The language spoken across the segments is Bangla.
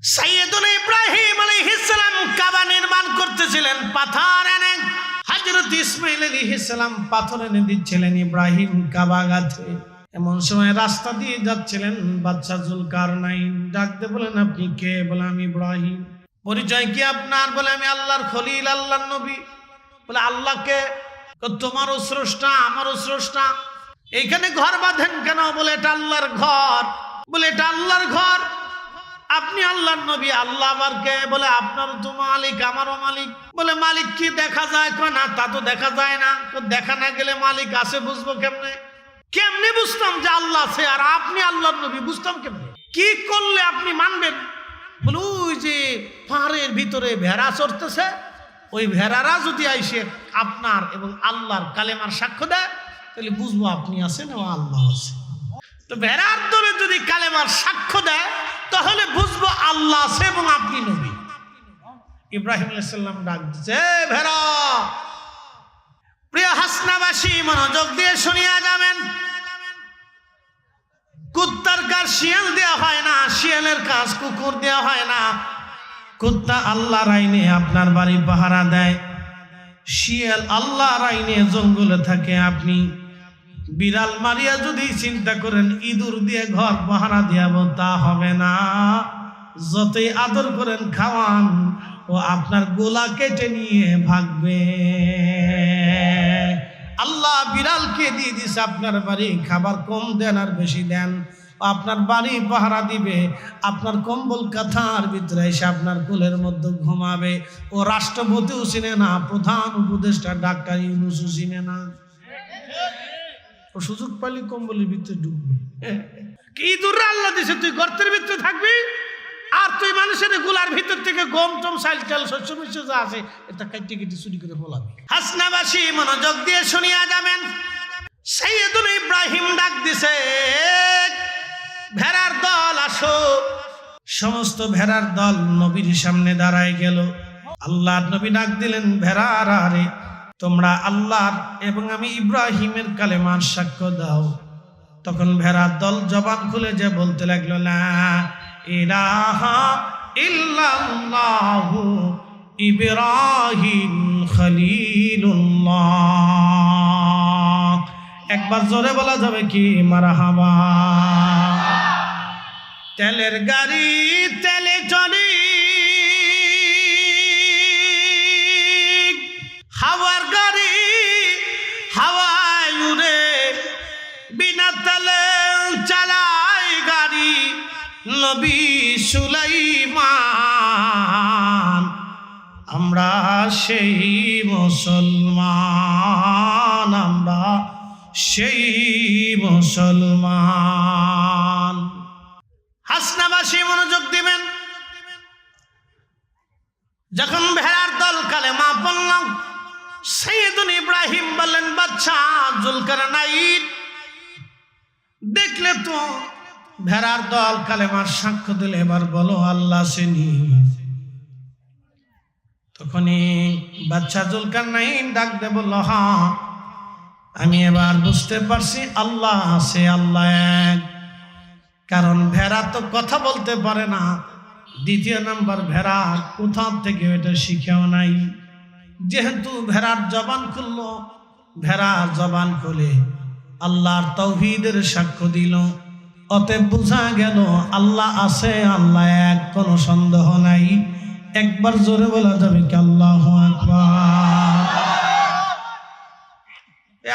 সাইয়েদুনা ইব্রাহিম আলাইহিস সালাম কাবা নির্মাণ করতেছিলেন, পাথর এনে হযরত ইসমাঈল আলাইহিস সালাম পাথর এনে দিচ্ছিলেন ইব্রাহিম কাবা গাঁথে। এমন সময় রাস্তা দিয়ে যাচ্ছিলেন বাদশা জুলকারনাইন। ডাকতে বলেন, আপনি কে? বলে, আমি ইব্রাহিম। পরিচয় কি আপনার? বলে, আমি আল্লাহর খলিল, আল্লাহর নবী। বলে, আল্লাহকে? তোমারও স্রষ্টা, আমারও স্রষ্টা। এইখানে ঘর বাঁধেন কেন? বলে, এটা আল্লাহর ঘর। বলে, এটা আল্লাহর ঘর, আপনি আল্লাহর নবী, আল্লাহ আবার কে? বলে, আপনারও তো মালিক, আমারও মালিক। বলে, মালিক কি দেখা যায়? কয় না, তা তো দেখা যায় না। দেখা না গেলে মালিক আছে বুঝবো কেমনে? কেমনে বুঝতাম যে আল্লাহ আছে আর আপনি আল্লাহর নবী? বুঝতাম কেমনে? কি করলে আপনি মানবেন? বলে, ওই যে পাহাড়ের ভিতরে ভেড়া চড়তেছে, ওই ভেড়ারা যদি আইসে আপনার এবং আল্লাহর কালেমার সাক্ষ্য দেয়, তাহলে বুঝবো আপনি আছেন এবং আল্লাহ আছে। তো ভেড়ার দলে যদি কালেমার সাক্ষ্য দেয়, তাহলে বুঝবো আল্লাহ আছে এবং আপনি নবী। ইব্রাহিম আলাইহিস সালাম ডাক দিচ্ছে, ভেড়া। প্রিয় হাসনাবাসী, মনোযোগ দিয়ে শুনিয়া যাবেন। কুত্তার কাজ শিয়াল দেওয়া হয় না, শিয়ালের কাজ কুকুর দেওয়া হয় না। কুত্তা আল্লাহর আইনে আপনার বাড়ি পাহারা দেয়, শিয়াল আল্লাহর আইনে জঙ্গলে থাকে। আপনি বিড়াল মারিয়া যদি চিন্তা করেন ইঁদুর দিয়ে ঘর পাহারা দিয়াবো, তা হবে না। যতই আদর করেন, খাওয়ান, ও আপনার গোলা কেটে নিয়ে ভাগবে। আল্লাহ বিড়ালকে দিয়ে দিছে আপনার বাড়ি, খাবার কম দেন আর বেশি দেন, আপনার বাড়ি পাহারা দিবে। আপনার কম্বল কাঁথার ভিতরে এসে আপনার কোলের মধ্যে ঘুমাবে। ও রাষ্ট্রপতিও চিনে না, প্রধান উপদেষ্টা ডাক্তার ইউনূসও চিনে না। ও সুযোগ পালি কম্বলের ভিতরে ঢুকবে। কি দূর আল্লাহ দিছে, তুই গর্তের ভিতরে থাকবি আর তুই মানুষের গোলার ভিতর থেকে গম টম চাল চাল শস্য মিশ্র যা আছে এটা কাটি কেটে চুরি করে ফলাবি। হাসনাবাসী, মনোযোগ দিয়ে শুনিয়া যাবেন। সাইয়েদুনা ইব্রাহিম ডাক দিছে, ভেড়ার দল আসো। সমস্ত ভেড়ার দল নবীর সামনে দাঁড়ায় গেল। আল্লাহর নবী ডাক দিলেন, ভেড়ারা রে, তোমরা আল্লাহর এবং আমি ইব্রাহিমের কালেমার সাক্ষ্য দাও। তখন ভেড়ার দল জবান খুলে যে বলতে লাগলো, লা ইলাহা ইল্লাল্লাহু ইব্রাহিম খলিলুল্লাহ। একবার জোরে বলা যাবে কি? মারহাবা। তেলের গাড়ি তেলে চলি, হাওয়ার গাড়ি হাওয়ায় উড়ে, বিনা তেলে চালাই গাড়ি নবী সুলাইমান। আমরা সেই মুসলমান, আমরা সেই মুসলমান। হাসনাবাসী, মনোযোগ দিবেন। যখন ভেড়ার দল কালেমা পড়ল, সাইয়েদুনা ইব্রাহিম বললেন, বাদশা জুলকারনাইন, দেখলে তো ভেড়ার দল কালেমার সাক্ষ্য দিলে, এবার বলো আল্লাহ আছেনি? তখনই বাদশা জুলকারনাইন ডাক দে বলল, হ্যাঁ, আমি এবার বুঝতে পারছি আল্লাহ আছে, আল্লাহ এক। কারণ ভেড়া তো কথা বলতে পারে না। দ্বিতীয় নাম্বার, ভেড়া কোথা থেকে এটা শিখেও নাই। যেহেতু ভেড়ার জবান খুললো, ভেড়ার জবান খুলে আল্লাহর তাওহীদের সাক্ষ্য দিল। অতএব বোঝা গেল আল্লাহ আছে, আল্লাহ এক, কোনো সন্দেহ নাই। একবার জোরে বলা যাবে কি? আল্লাহু আকবার।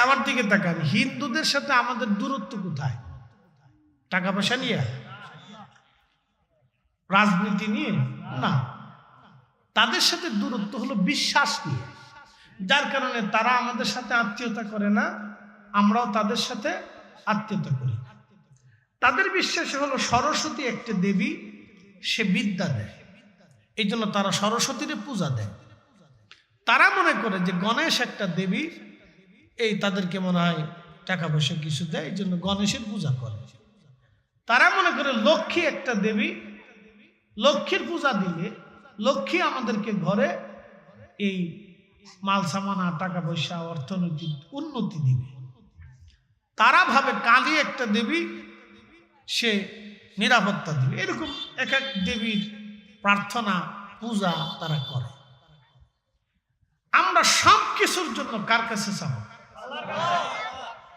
আমার দিকে তাকান, হিন্দুদের সাথে আমাদের দূরত্ব কোথায়? টাকা পয়সা নিয়ে, রাজনীতি নিয়ে না, তাদের সাথে দূরত্ব হলো বিশ্বাস নিয়ে। যার কারণে তারা আমাদের সাথে আত্মীয়তা করে না, আমরাও তাদের সাথে আত্মীয়তা করি। তাদের বিশ্বাস হলো সরস্বতী একটা দেবী, সে বিদ্যা দেয়, এই জন্য তারা সরস্বতীর পূজা দেয়। তারা মনে করে যে গণেশ একটা দেবী, এই তাদেরকে মনে হয় টাকা পয়সা কিছু দেয়, এই জন্য গণেশের পূজা করে। তারা মনে করে লক্ষ্মী একটা দেবী, লক্ষ্মীর পূজা দিলে লক্ষ্মী আমাদেরকে ঘরে এই মাল সামানা, টাকা পয়সা, অর্থনৈতিক উন্নতি দিবে। তারা ভাবে কালী একটা দেবী, সে নিরাপত্তা দিবে। এরকম এক এক দেবীর প্রার্থনা পূজা তারা করে। আমরা সব কিছুর জন্য কার কাছে চাব?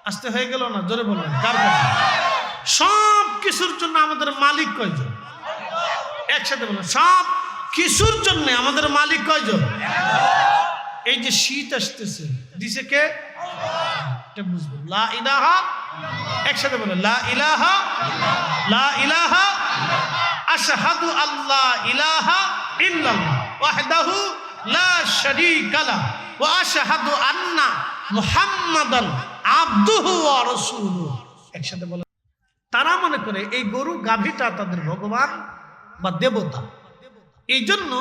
আসতে হয়ে গেল না? জোরে বলবেন, কার কাছে? সব কিছুর জন্য আমাদের মালিক কয়জন? একসাথে বলেন, সব কিছুর জন্য আমাদের মালিক কয়জন? এই যে শীত আসতেছে দিছে কে? এটা বুঝবো। লা ইলাহা, একসাথে বলেন, লা ইলাহা, লা ইলাহা আশহাদু আল্লা ইলাহা ইল্লাল্লাহ ওয়াহদাহু লা শারীকা লাহু ওয়া আশহাদু আন্না মুহাম্মাদান আবদুহু ওয়া রাসূলুহু। একসাথে বলেন। তারা মনে করে এই গরু গাভীটা তাদের ভগবান বা দেবতা, এই জন্য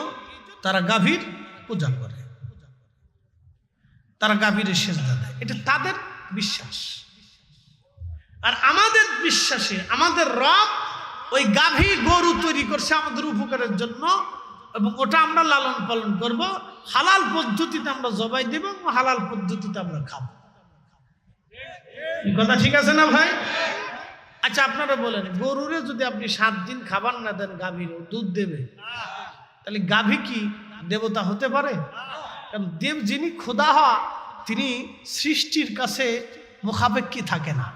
তারা গাভীর পূজা করে, তারা গাভীর সেজদা দেয়। এটা তাদের বিশ্বাস। আর আমাদের বিশ্বাসে আমাদের রব ওই গাভী গরু তৈরি করছে আমাদের উপকারের জন্য, এবং ওটা আমরা লালন পালন করব, হালাল পদ্ধতিতে আমরা জবাই দেব, হালাল পদ্ধতিতে আমরা খাবো। কথা ঠিক আছে না ভাই? আচ্ছা আপনারা বলেন, গরুরে যদি আপনি 7 দিন খাবার না দেন, গাভীর দুধ দেবে, তাহলে গাভী কি দেবতা হতে পারে? কারণ দেব যিনি খোদা হওয়া, তিনি সৃষ্টির কাছে মুখাপেক্ষী থাকে না,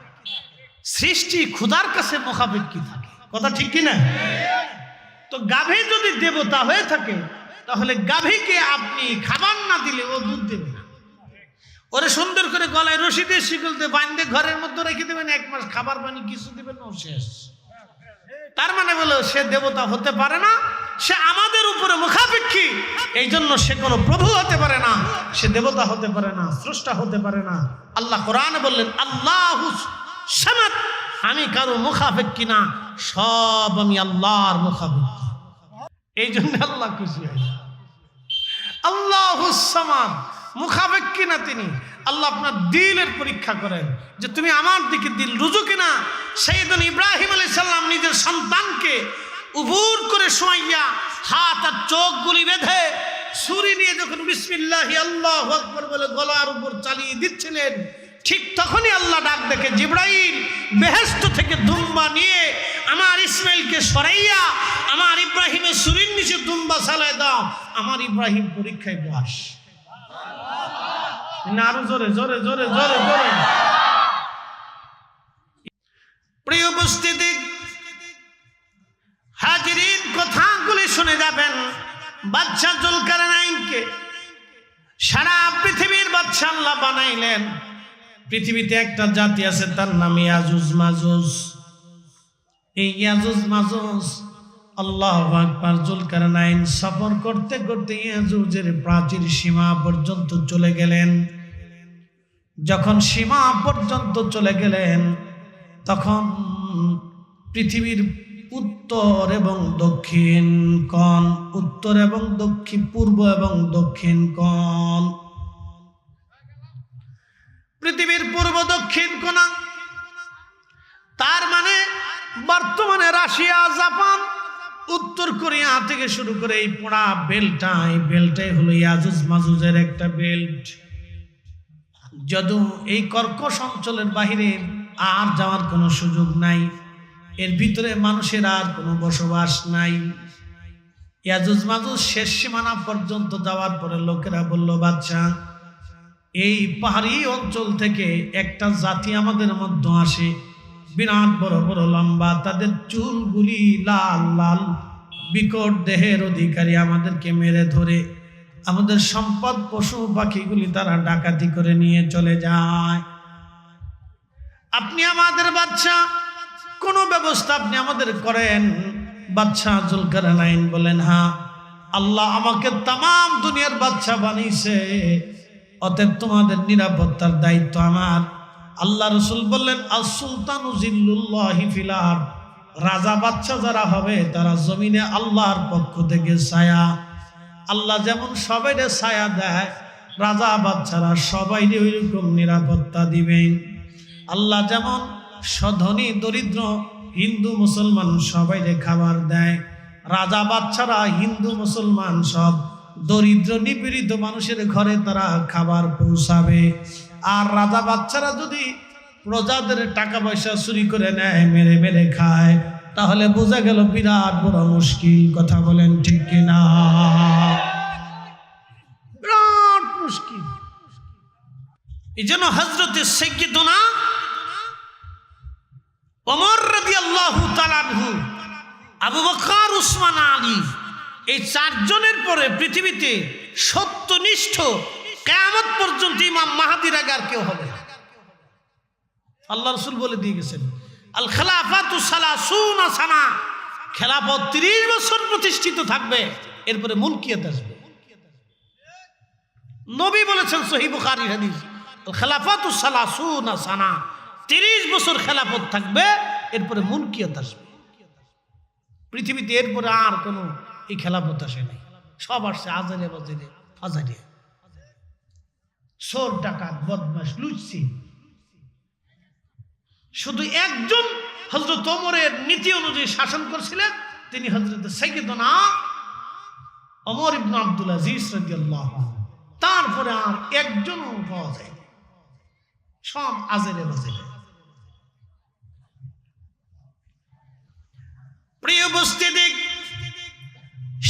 সৃষ্টি খোদার কাছে মুখাপেক্ষী থাকে। কথা ঠিক কিনা? তো গাভী যদি দেবতা হয়ে থাকে, তাহলে গাভীকে আপনি খাবার না দিলে ও দুধ দেবে না। ওরে সুন্দর করে গলায় রশি দিয়ে শিকল দিয়ে বাঁধে ঘরের মধ্যে রেখে দেবেন, 1 মাস খাবার পানি কিছু দেবেন, ও শেষ। তার মানে বলো সে দেবতা হতে পারে না, সে আমাদের উপরে মুখাপেক্ষী, এই জন্য সে কোনো প্রভু হতে পারে না, সে দেবতা হতে পারে না, স্রষ্টা হতে পারে না। আল্লাহ কোরআনে বললেন, আল্লাহুস সামাদ, আমি কারো মুখাপেক্ষী না, সব আমি আল্লাহর মুখাপেক্ষী। এই জন্য আল্লাহ খুশি হয়। আল্লাহুস সামাদ, মুখাপেক্ষী না তিনি। আল্লাহ আপনার দিলের পরীক্ষা করেন যে তুমি আমার দিকে দিল রুজু কিনা। সাইয়েদনা ইব্রাহিম আলাইহিস সালাম নিজের সন্তানকে উবুর করে শোয়াইয়া হাত আর চোখগুলি বেঁধে ছুরি নিয়ে যখন বিসমিল্লাহি আল্লাহু আকবার বলে গলার উপর চালিয়ে দিচ্ছিলেন, ঠিক তখনই আল্লাহ ডাক দেখে, জিবরাইল বেহেশত থেকে দুম্বা নিয়ে আমার ইসমাইলকে সরাইয়া আমার ইব্রাহিমের ছুরির নিচে দুম্বা চালায় দাও, আমার ইব্রাহিম পরীক্ষায় বাস। আরো জোরে জোরে জোরে জোরে জোরে। প্রিয় উপস্থিতি, হাজিরিন, কথাগুলি শুনে যাবেন। বাদশা জুলকারনাইনকে সারা পৃথিবীর বাদশা আল্লাহ বানাইলেন। পৃথিবীতে একটা জাতি আছে, তার নাম ইয়াজুজ মাজুজ। এই ইয়াজুজ মাজুজ, আল্লাহু আকবার, জুলকারনাইন সফর করতে করতে ইয়াজুজের প্রাচীর সীমা পর্যন্ত চলে গেলেন। যখন সীমা পর্যন্ত চলে গেলেন, তখন পৃথিবীর উত্তর এবং দক্ষিণ কোণ, উত্তর এবং দক্ষিণ, পূর্ব এবং দক্ষিণ কোণ, পৃথিবীর পূর্ব দক্ষিণ কোণ, তার মানে বর্তমানে রাশিয়া, জাপান, উত্তর কোরিয়া থেকে শুরু করে এই পোড়া বেল্টটাই হলো ইয়াজুজ মাজুজের একটা বেল্ট। যদিও এই কর্কশ অঞ্চলের বাহিরে আর যাওয়ার কোনো সুযোগ নাই, এর ভিতরে মানুষের আর কোনো বসবাস নাই। ইয়াজুজ মাজুজ শেষ সীমানা পর্যন্ত যাওয়ার পরে লোকেরা বলল, বাদশা, এই পাহাড়ি অঞ্চল থেকে একটা জাতি আমাদের মধ্যে আসে, বিরাট বড় বড় লম্বা, তাদের চুলগুলি লাল লাল, বিকট দেহের অধিকারী, আমাদেরকে মেরে ধরে আমাদের সম্পদ পশু পাখিগুলি তারা ডাকাতি করে নিয়ে চলে যায়। আপনি আমাদের বাদশা, কোনো ব্যবস্থা আপনি আমাদের করেন। বাদশা জুলকারনাইন বলেন, হ্যাঁ, আল্লাহ আমাকে তাম দুনিয়ার বাদশা বানিয়েছে, অতএব তোমাদের নিরাপত্তার দায়িত্ব আমার। আল্লাহ রসুল বললেন, আস সুলতানু জিল্লুল্লাহি ফিল আরদ, রাজা বাদশা যারা হবে তারা জমিনে আল্লাহর পক্ষ থেকে ছায়া। আল্লাহ যেমন সবাইরে ছায়া দেয়, রাজা বাদশারা সবাইরে ওইরকম নিরাপত্তা দিবেন। আল্লাহ যেমন ধনী দরিদ্র হিন্দু মুসলমান সবাইরে খাবার দেয়, রাজা বাদশারা হিন্দু মুসলমান সব দরিদ্র নিপীড়িত মানুষের ঘরে তারা খাবার পৌঁছাবে। আর রাজা বাদশারা যদি প্রজাদের টাকা পয়সা চুরি করে নেয়, মেরে মেরে খায়, তাহলে বোঝা গেল বিরাট বড় মুশকিল। কথা বলেন ঠিক কিনা? বিরাট মুশকিল। এই জন্য হযরতে সাইয়্যিদুনা ওমর রাদিয়াল্লাহু তাআলা আনহু, আবু বকর, উসমান, আলী, এই চারজনের পরে পৃথিবীতে সত্যনিষ্ঠ কিয়ামত পর্যন্ত ইমাম মাহদির আগে আর কেউ হবে না। আল্লাহ রাসূল বলে দিয়ে গেছেন, আল খেলাফাতু সালাসুনা সানা, খেলাফত 30 বছর প্রতিষ্ঠিত থাকবে, এরপরে মুলকিয়াত আসবে। নবী বলেছেন সহিহ বুখারীর হাদিস, আল খেলাফাতু সালাসুনা সানা, 30 বছর খেলাফত থাকবে, এরপরে মুলকিয়াত আসবে। পৃথিবীতে এরপরে আর কোনো এই খেলাফত আসে নাই, সব আসছে আজারে বাজারে ফাজারে, চোর ডাকাত বদমাশ লুচ্ছি। শুধু একজন হযরত ওমরের নীতি অনুযায়ী শাসন করছিলেন, তিনি হযরত সাইয়্যিদুনা ওমর ইবনে আব্দুল আজিজ রাদিয়াল্লাহু আনহু। তারপরে আর একজনও পাওয়া যায় না, সব আজেরে বাজেরে। প্রিয় উপস্থিতি,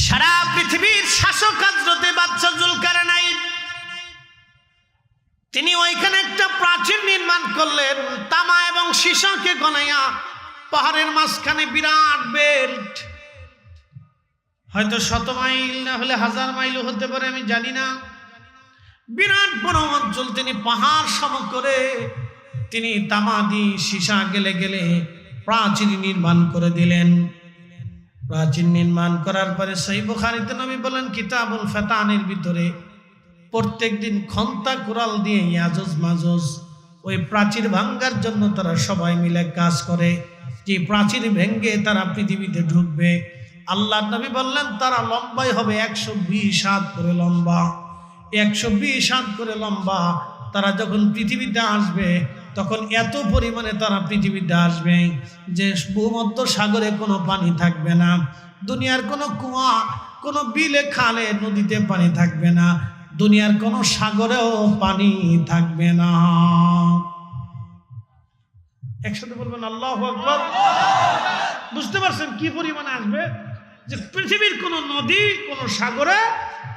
সারা পৃথিবীর শাসক হযরতে বাদশা জুলকারনাইন, তিনি ওইখানে একটা প্রাচীর নির্মাণ করলেন, তামা এবং সীসাকে গনাইয়া। পাহাড়ের মাঝখানে বিরাট বেল্ট, হয়তো 100 মাইল না হলে 1000 মাইলও হতে পারে, আমি জানি না। বিরাট বড় অঞ্চল তিনি পাহাড় সম করে তিনি তামা দিয়ে সীসা গেলে গেলে প্রাচীর নির্মাণ করে দিলেন। প্রাচীর নির্মাণ করার পরে সহিহ বুখারীতে নবী বলেন, কিতাবুল ফাতানের ভিতরে প্রত্যেক দিন খন্তা কুড়াল দিয়ে ইয়াজুজ মাজুজ ওই প্রাচীর ভাঙ্গার জন্য তারা সবাই মিলে কাজ করে, যে প্রাচীর ভেঙ্গে তারা পৃথিবীতে ঢুকবে। আল্লাহ নবী বললেন তারা লম্বাই হবে 120 হাত করে লম্বা, 120 হাত করে লম্বা। তারা যখন পৃথিবীতে আসবে তখন এত পরিমাণে তারা পৃথিবীতে আসবে যে ভূমধ্য সাগরে কোনো পানি থাকবে না, দুনিয়ার কোনো কুয়া, কোনো বিলে খালে নদীতে পানি থাকবে না, দুনিয়ার কোনো সাগরেও পানি থাকবে না। একসাথে বলবেন আল্লাহু আকবার। বুঝতে পারছেন কি পরিমাণে আসবে? যে পৃথিবীর কোনো নদী, কোনো সাগরে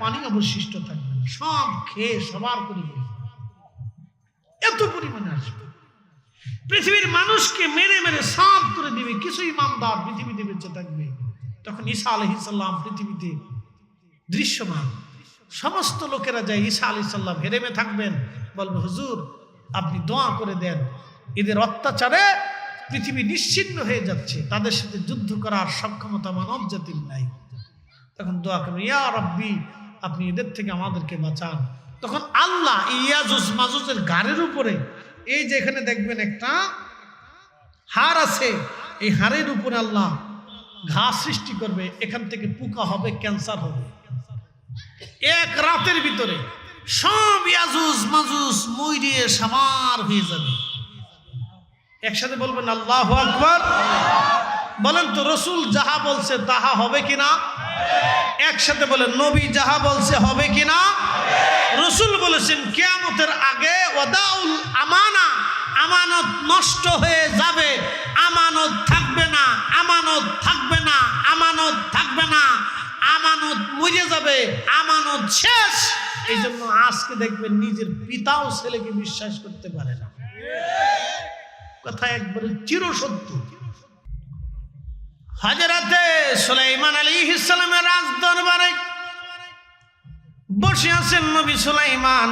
পানি অবশিষ্ট থাকবে না, সব খেয়ে সবার করে এত পরিমাণে আসবে। পৃথিবীর মানুষকে মেরে মেরে সাফ করে দিবে, কিছু ইমানদার পৃথিবীতে বেঁচে থাকবে। তখন ঈসা আলাইহিস সালাম পৃথিবীতে দৃশ্যমান, সমস্ত লোকেরা যায় ঈসা আলাইহিস সালাম হেরেমে থাকবেন, বলবে হুজুর আপনি দোয়া করে দেন, এদের অত্যাচারে পৃথিবী নিশ্চিহ্ন হয়ে যাচ্ছে, তাদের সাথে যুদ্ধ করার সক্ষমতা মানব জাতির নাই। তখন দোয়া করবেন, ইয়া রাব্বি আপনি এদের থেকে আমাদেরকে বাঁচান। তখন আল্লাহ ইয়াজুজ মাজুজের গাড়ির উপরে, এই যে এখানে দেখবেন একটা হাড় আছে, এই হাড়ের উপরে আল্লাহ ঘা সৃষ্টি করবে, এখান থেকে পোকা হবে, ক্যান্সার হবে। এক রাতের ভিতরে সব ইয়াজুজ মাজুজ মইরিয়ে সামার হয়ে যাবে। একসাথে বলবেন আল্লাহু আকবার। বলেন তো রাসূল যাহা বলছে তাহা হবে কিনা? একসাথে বলেন নবী যাহা বলছে হবে কিনা? রাসূল বলেছেন কিয়ামতের আগে ওয়াদাউল আমানা, আমানত নষ্ট হয়ে যাবে, আমানত থাকবে না, আমানত থাকবে না, আমানত থাকবে না, আমানত মরে যাবে, আমানত শেষ। এই জন্য আজকে দেখবেন নিজের পিতাও ছেলেকে বিশ্বাস করতে পারে না, কথা একবারে চিরসত্য। হযরতে সুলাইমান আলাইহিস সালামের রাজ দরবারে বসে আছেন নবী সুলাইমান।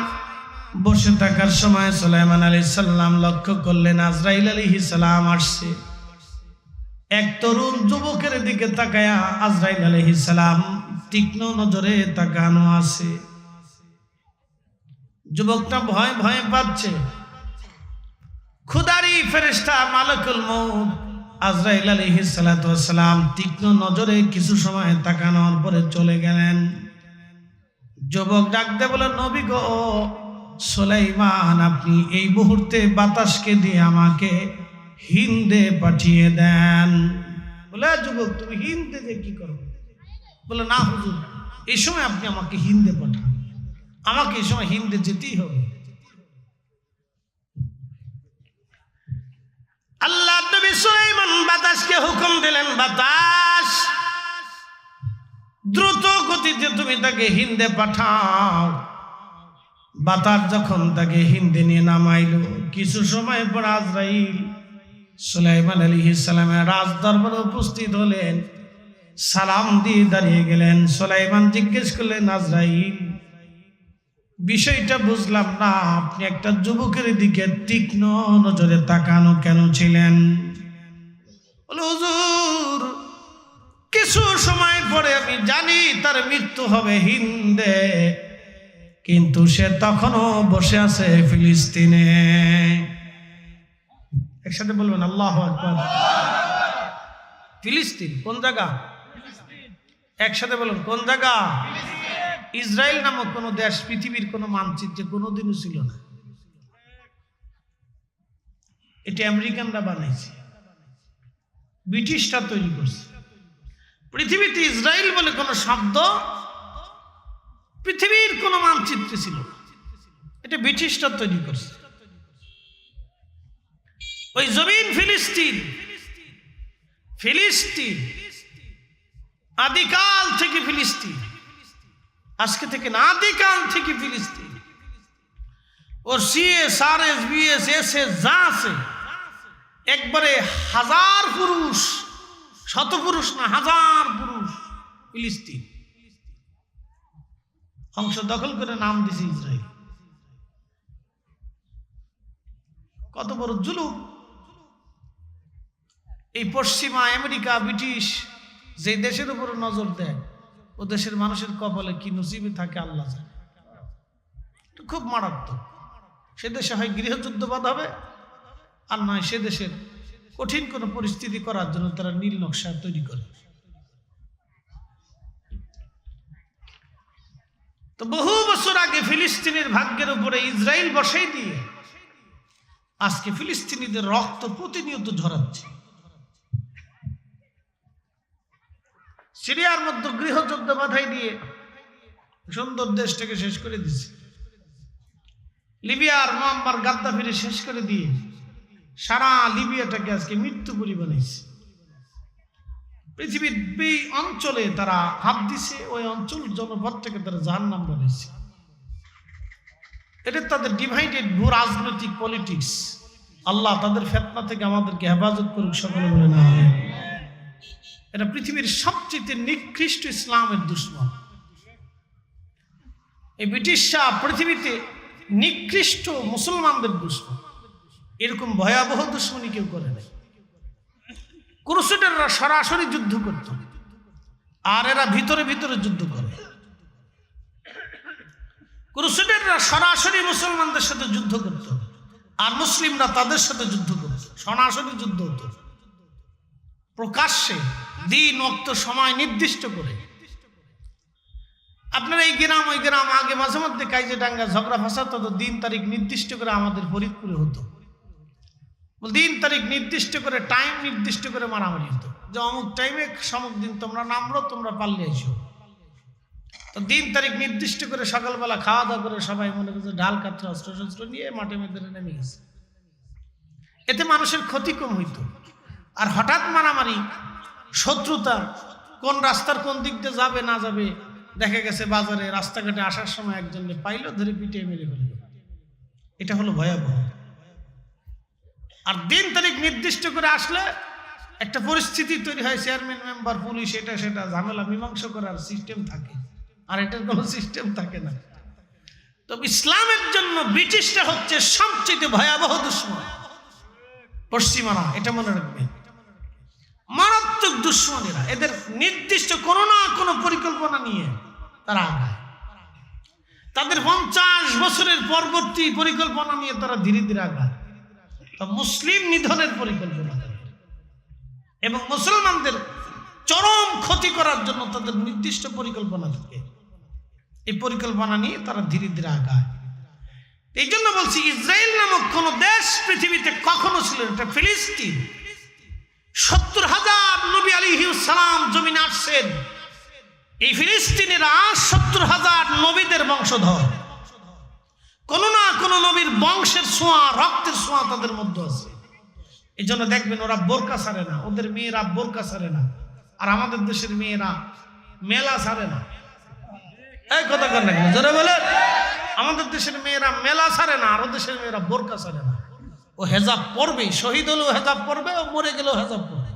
বসে থাকার সময় সুলাইমান আলাইহিস সালাম লক্ষ্য করলেন আজরাইল আলাইহিস সালাম আসছে। এক তরুণ যুবকের দিকে তাকায়া আজরাইল আলাইহিস সালাম তীক্ষ্ণ নজরে তাকানো আছে। যুবকটা ভয় ভয় পাচ্ছে। খুদারি ফেরেশতা মালাকুল মউত আজরাইল আলাইহিস সালাতু ওয়াস সালাম তীক্ষ্ণ নজরে কিছু সময় তাকানোর পরে চলে গেলেন। যুবক ডাকতে বলে, নবী গো সুলাইমান, আপনি এই মুহূর্তে বাতাসকে দিয়ে আমাকে হিন্দে পাঠিয়ে দেন। বলে, যুবক তুমি হিন্দে যে কি করো? বলে, না হুজুর, এই সময় আপনি আমাকে হিন্দে পাঠান, আমাকে এই সময় হিন্দে যেতেই হবে। আল্লাহ নবী সুলাইমান বাতাসকে হুকুম দিলেন, বাতাস দ্রুত গতিতে তুমি তাকে হিন্দে পাঠাও। বাতাস যখন তাকে হিন্দে নিয়ে নামাইল, কিছু সময় পর আজরাইল সুলাইমান আলাইহিস সালামের রাজ দরবারে উপস্থিত হলেন, সালাম দিয়ে দাঁড়িয়ে গেলেন। সুলাইমান জিজ্ঞেস করলেন, আজরাইল বিষয়টা বুঝলাম না, আপনি একটা যুবকের দিকে তীক্ষ্ণ নজরে তাকানো কেন ছিলেন? বলে, হুজুর কিছু সময় পরে আমি জানি তার মৃত্যু হবে হিন্দে, কিন্তু সে তখনও বসে আছে ফিলিস্তিনে। একসাথে বলবেন আল্লাহু আকবার। ফিলিস্তিন কোন জায়গা? একসাথে বলুন, কোন জায়গা? ইসরায়েল নামক কোন দেশ পৃথিবীর কোন মানচিত্রে কোনোদিনও ছিল না। এটা আমেরিকানরা বানাইছে, ব্রিটিশরা তৈরি করছে। পৃথিবীতে ইসরায়েল বলে কোন শব্দ পৃথিবীর কোন মানচিত্রে ছিল না, এটা ব্রিটিশরা তৈরি করছে। ওই জমিন ফিলিস্তিন, ফিলিস্তিন আদিকাল থেকে ফিলিস্তিন, আজকে থেকে না, আদিকাল থেকে ফিলিস্তিন। ওর সিএস আরএস বিএস এসএস যা আছে একবারে হাজার পুরুষ, শত পুরুষ না, হাজার পুরুষ ফিলিস্তিন অংশ দখল করে নাম দিছে ইসরায়েল। কত বড় জুলুম! এই পশ্চিমা আমেরিকা ব্রিটিশ যে দেশের উপর নজর দেয়, ও দেশের মানুষের কপালে কি নসিবে থাকে আল্লাহ জানে। খুব মারাত্মক। সে দেশে হয় গৃহযুদ্ধবাদ হবে, আর নয় সে দেশের কঠিন কোনো পরিস্থিতি করার জন্য তারা নীল নকশা তৈরি করে। তো বহু বছর আগে ফিলিস্তিনের ভাগ্যের উপরে ইসরায়েল বসাই দিয়ে আজকে ফিলিস্তিনিদের রক্ত প্রতিনিয়ত ঝরাচ্ছে। সিরিয়ার মধ্যে গৃহযুদ্ধ বাধাই দিয়ে সুন্দর দেশটাকে শেষ করে দিচ্ছে। লিবিয়ার মুয়াম্মার গাদ্দাফিরে শেষ করে দিয়ে সারা লিবিয়াটাকে আজকে মৃত্যুপুরী বানাইছে। পৃথিবীর এই অঞ্চলে তারা হাত দিছে, ওই অঞ্চল জনপদটাকে তারা জাহান্নাম বানাইছে। এটা তাদের ডিভাইডেড ভূ রাজনৈতিক পলিটিক্স। আল্লাহ তাদের ফিতনা থেকে আমাদেরকে হেফাজত করুক, সকলে বলে না। এটা পৃথিবীর সবচেয়ে নিকৃষ্ট ইসলামের দুশমন। এই ব্রিটিশরা পৃথিবীতে নিকৃষ্ট মুসলমানদের দুশমন। এরকম ভয়াবহ দুশমনী কেউ করে নাই। ক্রুসেডাররা সরাসরি যুদ্ধ করত, আর এরা ভিতরে ভিতরে যুদ্ধ করে। ক্রুসেডাররা সরাসরি মুসলমানদের সাথে যুদ্ধ করত, আর মুসলিমরা তাদের সাথে যুদ্ধ করত। সরাসরি যুদ্ধ হতো, প্রকাশ্যে দিন ওয়াক্ত সময় নির্দিষ্ট করে। আপনারা এই গ্রাম ওই গ্রাম আগে মাঝে মধ্যে কাইজে ডাঙ্গা ঝগড়া ফাসাদ হতো, দিন তারিখ নির্দিষ্ট করে আমাদের ফরিদপুরে হতো। দিন তারিখ নির্দিষ্ট করে, টাইম নির্দিষ্ট করে মারামারি হতো, যে অমুক টাইমে সমুক দিন তোমরা নামলো, তোমরা পারলে এসো। তো দিন তারিখ নির্দিষ্ট করে সকালবেলা খাওয়া দাওয়া করে সবাই মনে করছে ঢাল কাতরা অস্ত্র শস্ত্র নিয়ে মাঠে মেদানে নেমে গেছে। এতে মানুষের ক্ষতি কম হইতো। আর হঠাৎ মারামারি, শত্রুতা, কোন রাস্তার কোন দিক দিয়ে যাবে না যাবে, দেখা গেছে বাজারে রাস্তাঘাটে আসার সময় একজনকে পাইলো, ধরে পিটিয়ে মেরে ফেলল। এটা হলো ভয়াবহ। আর দিন তারিখ নির্দিষ্ট করে আসলে একটা পরিস্থিতি তৈরি হয়, চেয়ারম্যান মেম্বার পুলিশ এটা সেটা ঝামেলা মীমাংসা করার সিস্টেম থাকে, আর এটার কোনো সিস্টেম থাকে না। তো ইসলামের জন্য ব্রিটিশরা হচ্ছে সবচেয়ে ভয়াবহ দুশমন, পশ্চিমারা। এটা মনে রাখবেন, মারাত্মক দুশ্মনেরা। এদের নির্দিষ্ট কোনো না কোনো পরিকল্পনা নিয়ে তারা আগায়। তাদের 50 বছরের পরবর্তী পরিকল্পনা নিয়ে তারা ধীরে ধীরে আগায়। তা মুসলিম নিধনের পরিকল্পনা এবং মুসলমানদের চরম ক্ষতি করার জন্য তাদের নির্দিষ্ট পরিকল্পনা থাকে। এই পরিকল্পনা নিয়ে তারা ধীরে ধীরে আগায়। এই জন্য বলছি, ইসরায়েল নামক কোন দেশ পৃথিবীতে কখনো ছিল না। এটা ফিলিস্তিন। 70,000 নবী আলাইহিস সালাম জমিনে আসছেন। এই ফিলিস্তিনিরা 70,000 নবীদের বংশধর। কোন না কোন নবীর বংশের ছোঁয়া, রক্তের ছোঁয়া তাদের মধ্যে আছে। এই জন্য দেখবেন ওরা বোরকা ছাড়ে না, ওদের মেয়েরা বোরকা ছাড়ে না, আর আমাদের দেশের মেয়েরা মেলা ছাড়ে না। এই কথা কর না কেন, জোরে বলে। আমাদের দেশের মেয়েরা মেলা ছাড়ে না, আর ওদের দেশের মেয়েরা বোরকা ছাড়ে না। ও হেজাব পরবেই, শহীদ হলেও হেজাব পরবে, ও মরে গেলেও হেজাব পরবে,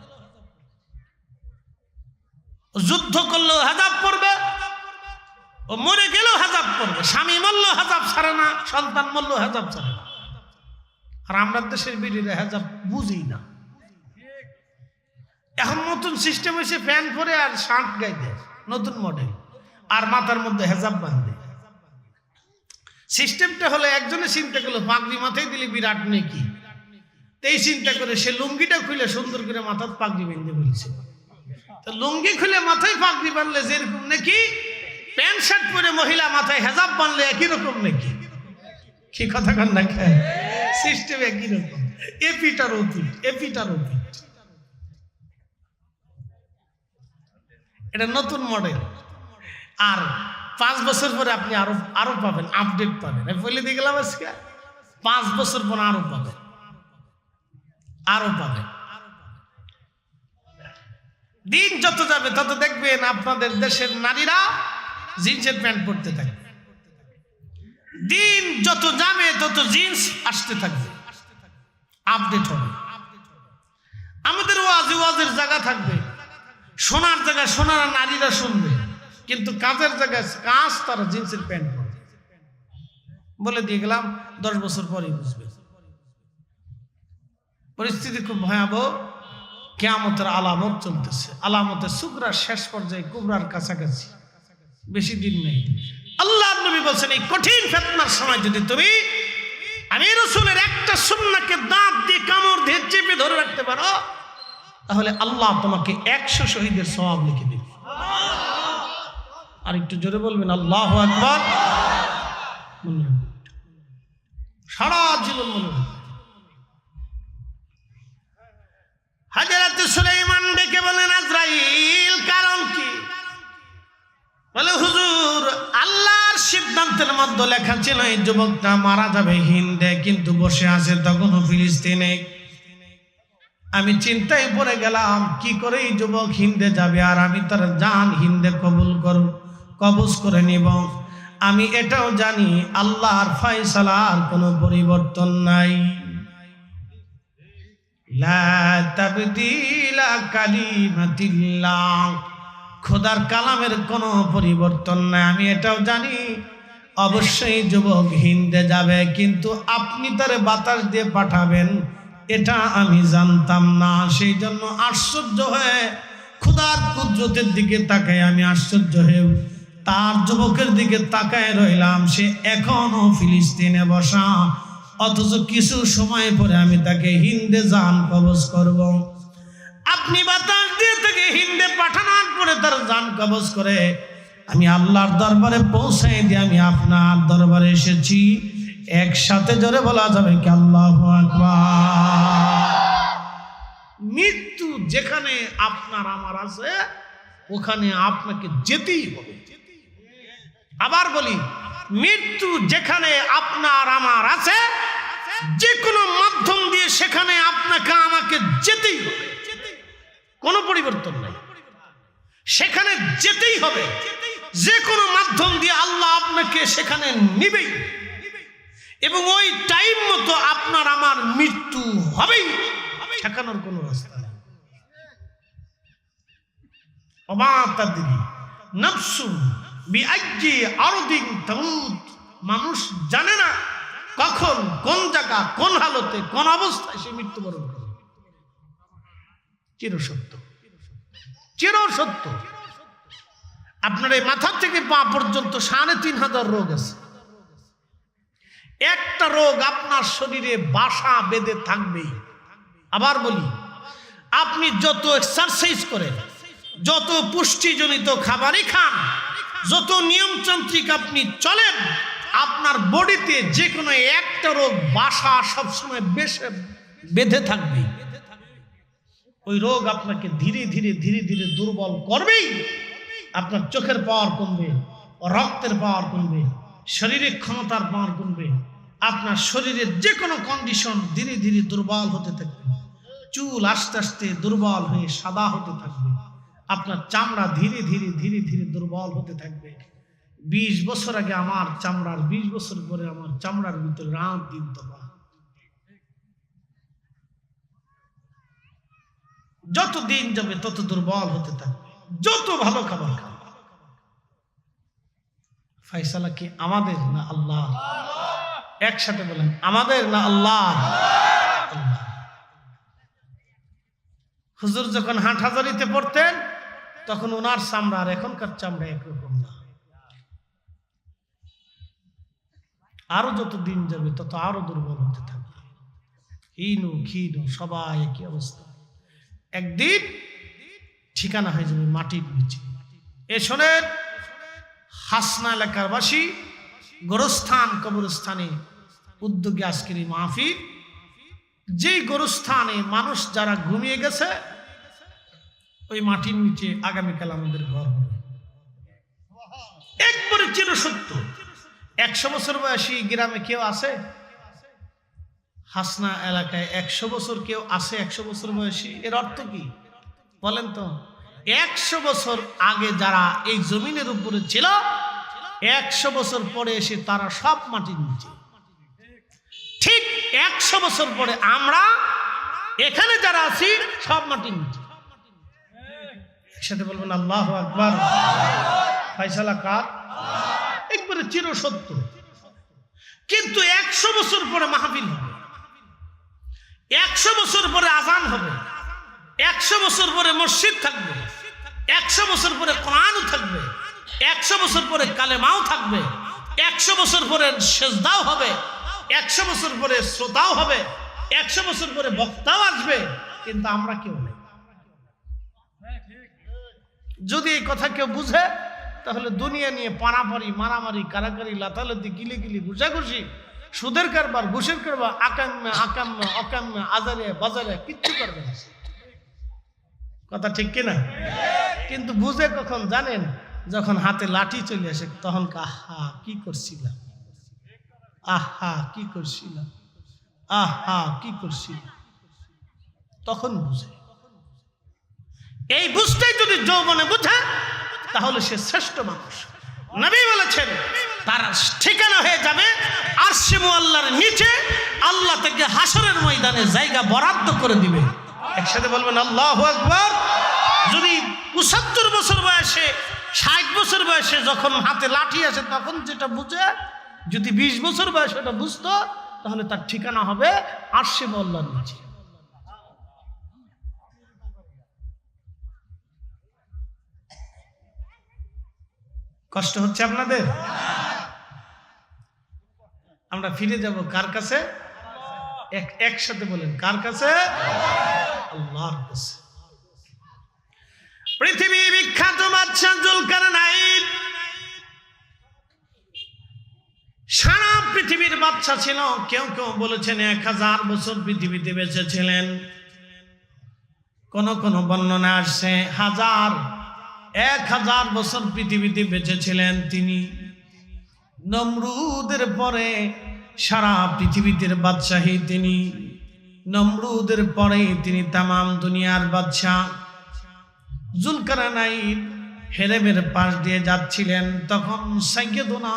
যুদ্ধ করলেও হেজাব পরবে, ও মরে গেলেও হেজাব পরবে, স্বামী মরলেও হেজাব ছাড়ে না, সন্তান মরলেও হেজাব ছাড়ে না। আর আমরা দেশের বিড়িরা হেজাব বুঝি না। এখন নতুন সিস্টেম হয়েছে, প্যান্ট পরে আর শার্ট গায়ে দেয়, নতুন মডেল, আর মাথার মধ্যে হেজাব বাঁধে। সিস্টেমটা হলো একজনে চিন্তা করলো পাগড়ি মাথায় দিলে বিরাট নেকি, এই চিন্তা করে সে লুঙ্গিটা খুলে সুন্দর করে মাথার পাগড়ি বেঁধে বলছে। তো লুঙ্গি খুলে মাথায় পাগড়ি বাঁধলে যেরকম নাকি, প্যান্ট শার্ট পরে মহিলা মাথায় হেজাব বাঁধলে একই রকম নাকি? কি কথা কন না? সিস্টেম একই রকম, এপিটার অতীত, এপিটার অতীত। এটা নতুন মডেল। আর 5 বছর পরে আপনি আরো পাবেন, আপডেট পাবেন। আমি বলে দিয়ে গেলাম আজকে 5 বছর পর আরো পাবেন, আরো পাবেন। দিন যত যাবে তত দেখবেন আপনাদের দেশের নারীরা জিন্সের প্যান্ট পরতে থাকবে। দিন যত যাবে তত জিন্স আসতে থাকবে, আপডেট হবে। আমাদের ওয়াজের জায়গা থাকবে, সোনার জায়গায় সোনার নারীরা শুনবে, কিন্তু কাজের জায়গায় কাজ তারা জিন্সের প্যান্ট পরে। বলে দিয়ে গেলাম 10 বছর পরেই বুঝবে। পরিস্থিতি খুব ভয়াবহ। কিয়ামতের আলামত চলতেছে, আলামতের সুগরা শেষ পর্যায়ে কুবরার কাছাকাছি, বেশি দিন নেই। আল্লাহ নবী বলছেন এই কঠিন ফিতনার সময় যদি তুমি আমি রাসূলের একটা সুন্নাহকে দাঁত দিয়ে কামড় দিয়ে চেপে ধরে রাখতে পারো, তাহলে আল্লাহ তোমাকে 100 শহীদের সওয়াব লিখে দেবে। আর একটু জোরে বলবেন আল্লাহু আকবার। সারা জীবন মনে রাখবেন। হযরত সুলাইমান ডেকে বলেন আজরাইল, কারণ কি? বলে হুজুর, আল্লাহর সিদ্ধান্তের মধ্যে লেখা ছিল এই যুবকটা মারা যাবে হিন্দে, কিন্তু বসে আছে তখনও ফিলিস্তিনে। আমি চিন্তায় পড়ে গেলাম কি করে এই যুবক হিন্দে যাবে, আর আমি তার জান হিন্দে কবজ করে নিব। আমি এটাও জানি আল্লাহর ফয়সালার কোনো পরিবর্তন নাই। লা তাবদীলা কালিমাতিল্লাহ, খোদার কালামের কোনো পরিবর্তন নাই। আমি এটাও জানি অবশ্যই যুবক হিন্দে যাবে, কিন্তু আপনি তারে বাতাস দিয়ে পাঠাবেন এটা আমি জানতাম না। সেই জন্য আশ্চর্য হয়ে খোদার কুদরতের দিকে তাকায় আমি আশ্চর্য হয়ে তার যুবকের দিকে তাকায় রইলাম। সে এখনো ফিলিস্তিনে বসা, অথচ কিছু সময় পরে আমি তাকে হিন্দে জান কবজ করব। আপনি বাতাস দিয়ে তাকে হিন্দে পাঠানোর পরে তার জান কবজ করে আমি আল্লাহর দরবারে পৌঁছাই দিয়ে আমি আপনার দরবারে এসেছি। একসাথে জোরে বলা যাবে কি আল্লাহু আকবার। মৃত্যু যেখানে আপনার আমার আছে ওখানে আপনাকে যেতেই হবে। আবার বলি, মৃত্যু যেখানে আপনার আমার আছে যে কোনো মাধ্যম দিয়ে সেখানে আপনাকে আমাকে যেতেই হবে, কোনো পরিবর্তন নাই। সেখানে যেতেই হবে, যে কোনো মাধ্যম দিয়ে আল্লাহ আপনাকে সেখানে নিবেই, এবং ওই টাইম মতো আপনার আমার মৃত্যু হবেই, ঠেকানোর কোনো রাস্তা নেই। ওমা তাদরি নাফসুন বিআইয়ি আরদিন তামুত, মানুষ জানে না কখন, কোন জায়গা, কোন হালতে, কোন অবস্থায় সে মৃত্যুবরণ করবে। চিরসত্য, চিরসত্য। আপনার এই মাথা থেকে পা পর্যন্ত 3500 রোগ আছে। একটা রোগ আপনার শরীরে বাসা বেঁধে থাকবেই। আবার বলি, আপনি যত এক্সারসাইজ করেন, যত পুষ্টিজনিত খাবারই খান, যত নিয়মতান্ত্রিক আপনি চলেন, আপনার বডিতে যে কোনো একটা রোগ বাসা সবসময় বেঁধে থাকবে। ওই রোগ আপনাকে ধীরে ধীরে ধীরে ধীরে দুর্বল করবেই। আপনার চোখের পাওয়ার কমবে, রক্তের পাওয়ার কমবে, শারীরিক ক্ষমতার পাওয়ার কমবে, আপনার শরীরের যে কোনো কন্ডিশন ধীরে ধীরে দুর্বল হতে থাকবে। চুল আস্তে আস্তে দুর্বল হয়ে সাদা হতে থাকবে, আপনার চামড়া ধীরে ধীরে ধীরে ধীরে দুর্বল হতে থাকবে। 20 বছর আগে আমার চামড়ার, 20 বছর পরে আমার চামড়ার ভিতরে রাত দিন তফাৎ। যত দিন যাবে তত দুর্বল হতে থাকবে, যত ভালো খাবার খাবে। ফয়সালা কি আমাদের না আল্লাহ? একসাথে বলেন, আমাদের না আল্লাহ? আল্লাহ। হুজুর যখন হাটহাজারিতে পড়তেন তখন ওনার চামড়া আর এখনকার চামড়া একরকম না। আরো যত দিন যাবে তত আরো দুর্বল হতে থাকবে, হীনু ক্ষীণ সবাই একই অবস্থা। একদিন ঠিকানা হয়ে যাবে মাটির নিচে। এ শোনেন, হাসনা এলাকার বাসী গোরস্থান কবরস্থানে উদ্যোগে আজকের এই মাহফিল। যেই গোরস্থানে মানুষ যারা ঘুমিয়ে গেছে ওই মাটির নিচে আগামীকাল আমাদের ঘর হবে। একবারে চিরসত্য। 100 বছর বয়সী গ্রামে কেউ আছে? হাসনা এলাকায় 100 বছর কেউ আছে? 100 বছর বয়সী, এর অর্থ কি বলেন তো? 100 বছর আগে যারা এই জমিনের উপরে ছিল, 100 বছর পরে এসে তারা সব মাটির নিচে। ঠিক 100 বছর পরে আমরা এখানে যারা আছি সব মাটির নিচে। একসাথে বলবেন আল্লাহু আকবার। ফয়সালা কার? একবারে চিরসত্য। কিন্তু 100 বছর পরে মাহফিল হবে, 100 বছর পরে আজান হবে, 100 বছর পরে মসজিদ থাকবে, 100 বছর পরে কোরআনও থাকবে, 100 বছর পরে কালেমাও থাকবে, 100 বছর পরে সেজদাও হবে, 100 বছর পরে শ্রোতাও হবে, 100 বছর পরে বক্তাও আসবে, কিন্তু আমরা কেউ নেই। যদি এই কথা কেউ বুঝে তাহলে দুনিয়া নিয়ে পানাপাড়ি, মারামারি, কারাকারি, লাতালাতি, গিলিগিলি, ঘুষাঘুষি, সুদের কারবার, ঘুষের কারবার, আকাম্যা আকাম্যা অকাম্যা, আজারে বাজারে কিচ্ছু করবে না। কথা ঠিক কিনা? কিন্তু বুঝে কখন জানেন? যখন হাতে লাঠি চলে আসে তখন আহা কি করছিলাম, আহা কি করছিলাম, আহা কি করছিলাম, তখন বুঝে। এই বুঝতেই যদি যৌবনে বুঝে তাহলে সে শ্রেষ্ঠ মানুষ। নবী বলেছেন তার ঠিকানা হয়ে যাবে আরশে মুআল্লার নিচে, আল্লাহ থেকে হাসরের ময়দানে জায়গা বরাদ্দ করে দিবে। একসাথে বলবেন আল্লাহু আকবার। যদি 75 বছর বয়সে, 60 বছর বয়সে যখন হাতে লাঠি আসে তখন যেটা বুঝে, যদি 20 বছর বয়সে এটা বুঝতো তাহলে তার ঠিকানা হবে আরশে মুআল্লার নিচে। কষ্ট হচ্ছে আপনাদের? আমরা ফিরে যাব কার কাছে? একসাথে বলেন, কার কাছে? আল্লাহর কাছে। পৃথিবী বিখ্যাত বাদশা জুলকারনাইন সারা পৃথিবীর বাদশা ছিল। কেউ কেউ বলেছেন 1000 বছর পৃথিবীতে বেঁচে ছিলেন, কোন কোন বর্ণনা আসছে 1000 বছর পৃথিবীতে বেঁচে ছিলেন তিনি। নমরুদের পরে সারা পৃথিবীতে বাদশাহী তিনি। নমরুদের পরে তিনি তামাম দুনিয়ার বাদশাহ। জুলকারনাইন হেরেমের পাশ দিয়ে যাচ্ছিলেন, তখন সাইয়্যিদুনা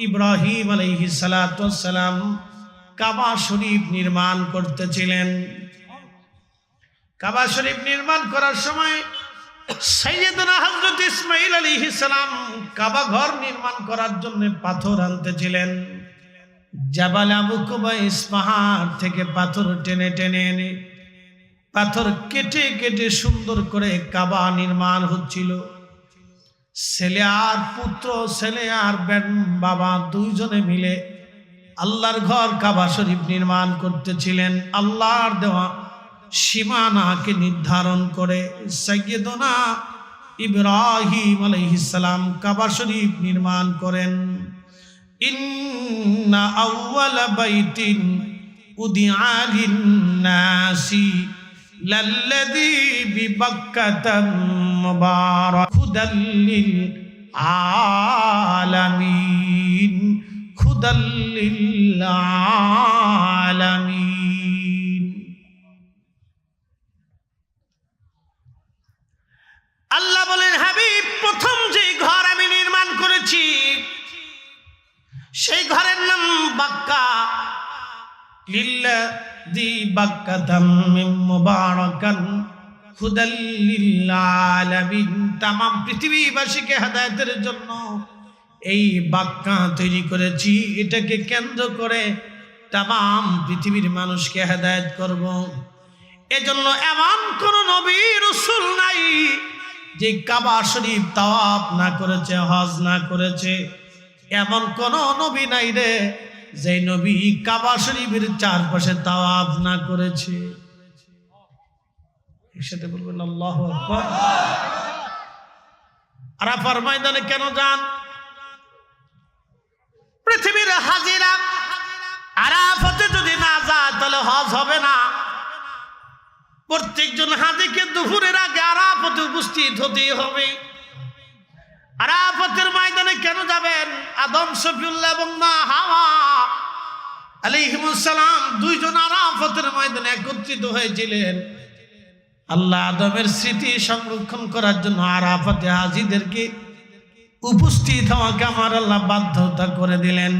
ইব্রাহিম আলাইহিস সালাতু ওয়াস সালাম কাবা শরীফ নির্মাণ করতেছিলেন। কাবা শরীফ নির্মাণ করার সময় সাইয়্যিদুনা হযরত ইসমাঈল আলাইহিস সালাম কাবা ঘর নির্মাণ করার জন্য পাথর আনতেছিলেন। জাবাল আবু কুবাইস পাহাড় থেকে পাথর টেনে টেনে এনে পাথর কেটে কেটে সুন্দর করে কাবা নির্মাণ হচ্ছিল। ছেলে আর পুত্র, ছেলে আর বাবা দুইজনে মিলে আল্লাহর ঘর কাবা শরীফ নির্মাণ করতেছিলেন। আল্লাহর দেওয়া সীমানাকে নির্ধারণ করে সাইয়্যিদুনা ইব্রাহিম আলাইহিস সালাম কাবা শরীফ নির্মাণ করেন। ইন্না আউওয়ালা বাইতিন উদিআ লিন-নাসি লাল্লাযী বিবাক্কাতা মুবারাক হুদাল লিল আলামিন, হুদাল লিল আলামিন। লিল্লাযী বাক্কাতাম মুবারাকান হুদাল লিল আলামিন। তামাম পৃথিবীবাসীকে হেদায়েতের জন্য এই বাক্কা তৈরি করেছি, এটাকে কেন্দ্র করে তামাম পৃথিবীর মানুষকে হেদায়েত করব। এজন্য এমন কোন নবী রাসূল নাই যে কাবা শরীফ তাওয়াফ না করেছে, হজ না করেছে। এমন কোন নবী নাই রে যে নবী কাবা শরীফের চারপাশে তাওয়াফ না করেছে। একসাথে বলবেন আল্লাহু আকবার। আরাফার ময়দানে কেন যান? পৃথিবীর হাজিরা আরাফাতে যদি না যায় তাহলে হজ হবে না। প্রত্যেকজন হাজিকে দুপুরের আগে আরাফাতে উপস্থিত হতেই হবে। আরাফাতের ময়দানে কেন যাবেন? আদম শফিউল্লাহ এবং মা হাওয়া আলাইহিমুস সালাম দুইজন আরাফাতের ময়দানে একত্রিত হয়েছিলেন। আল্লাহ আদমের স্মৃতি সংরক্ষণ করার জন্য আরাফাতে হাজিদেরকে উপস্থিত হওয়াকে আমার আল্লাহ বাধ্যতা করে দিলেন।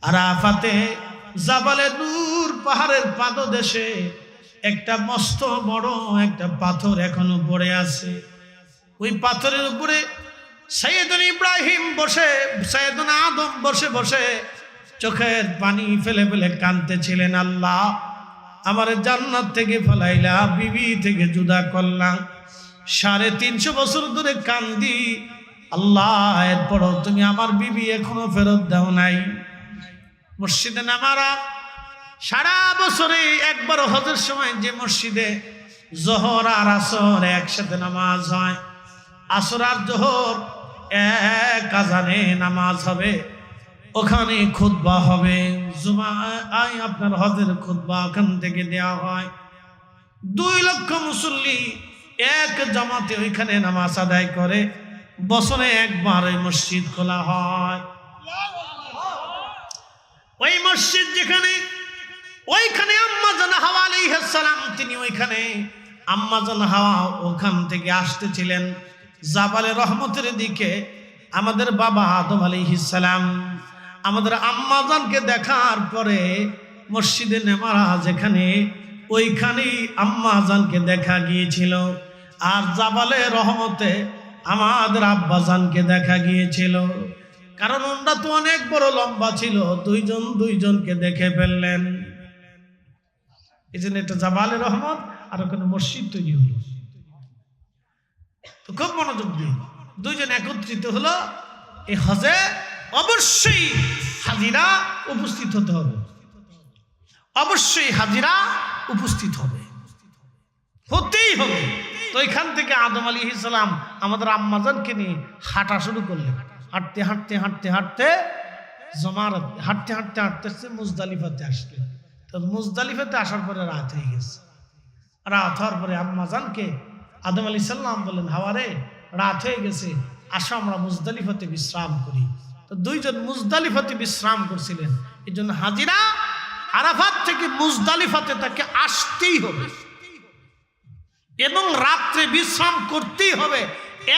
আরাফাতে জাবালে নূর পাহাড়ের পাদদেশে একটা মস্ত বড় একটা পাথর এখনো পড়ে আছে। ওই পাথরের উপরে সাইয়েদুনা ইব্রাহিম বসে, সাইয়েদুনা আদম বসে বসে চোখের পানি ফেলে ফেলে কাঁদতেছিলেন। আল্লাহ আমার জান্নাত থেকে ফলাইলা, বিবি থেকে জুদা করলাম, 350 বছর ধরে কান্দি। আল্লাহ এরপরও তুমি আমার বিবি এখনো ফেরত দাও নাই। মসজিদে নামারা সারা বছরে একবার হজের সময় যে মসজিদে জোহর আর আসর একসাথে নামাজ হয়, আসর আর জোহর এক আজানে নামাজ হবে, ওখানে খুতবা হবে। জুমায় আপনার হজের খুতবা ওখান থেকে দেওয়া হয়। 2 লক্ষ মুসল্লি এক জামাতে ওইখানে নামাজ আদায় করে। বছরে একবার ওই মসজিদ খোলা হয়। ওই মসজিদ যেখানে, ওইখানে আম্মা জান হাওয়া আলাইহিস সালাম তিনি ওইখানে, আম্মা জান হাওয়া ওখান থেকে আসতেছিলেন জাবালে রহমতের দিকে। আমাদের বাবা আদম আলাইহিস সালাম আমাদের আম্মা জানকে দেখার পরে মসজিদে নেমারা যেখানে, ওইখানেই আম্মা জানকে দেখা গিয়েছিল। আর জাবালে রহমতে আমাদের আব্বা জানকে দেখা গিয়েছিল। কারণ ওনারা তো অনেক বড় লম্বা ছিল, দুইজন দুইজনকে দেখে ফেললেন। এই জন্য একটা জাবালে রহমত আর ওখানে মসজিদ তৈরি হলো। তো খুব মনোযোগ দিয়ে দুইজন একত্রিত হলো। এই হজে অবশ্যই হাজিরা উপস্থিত হতে হবে, অবশ্যই হাজিরা উপস্থিত হবে, হতেই হবে। তো এখান থেকে আদম আলাইহিস সালাম আমাদের আম্মাজানকে নিয়ে হাঁটা শুরু করলেন। হাঁটতে হাঁটতে হাঁটতে হাঁটতে জমারাত, হাঁটতে হাঁটতে হাঁটতে মুজদালিফাতে আসলেন। তো মুজদালিফাতে আসার পরে রাত হয়ে গেছে। রাত হওয়ার পরে আম্মাজানকে আদম আলাইহিস সালাম বললেন, হাওয়ারে রাত হয়ে গেছে, আসো আমরা মুজদালিফাতে বিশ্রাম করি। তো দুইজন মুজদালিফাতে বিশ্রাম করছিলেন। এই জন্য হাজিরা আরাফাত থেকে মুজদালিফাতে তাকে আসতেই হবে এবং রাত্রে বিশ্রাম করতেই হবে।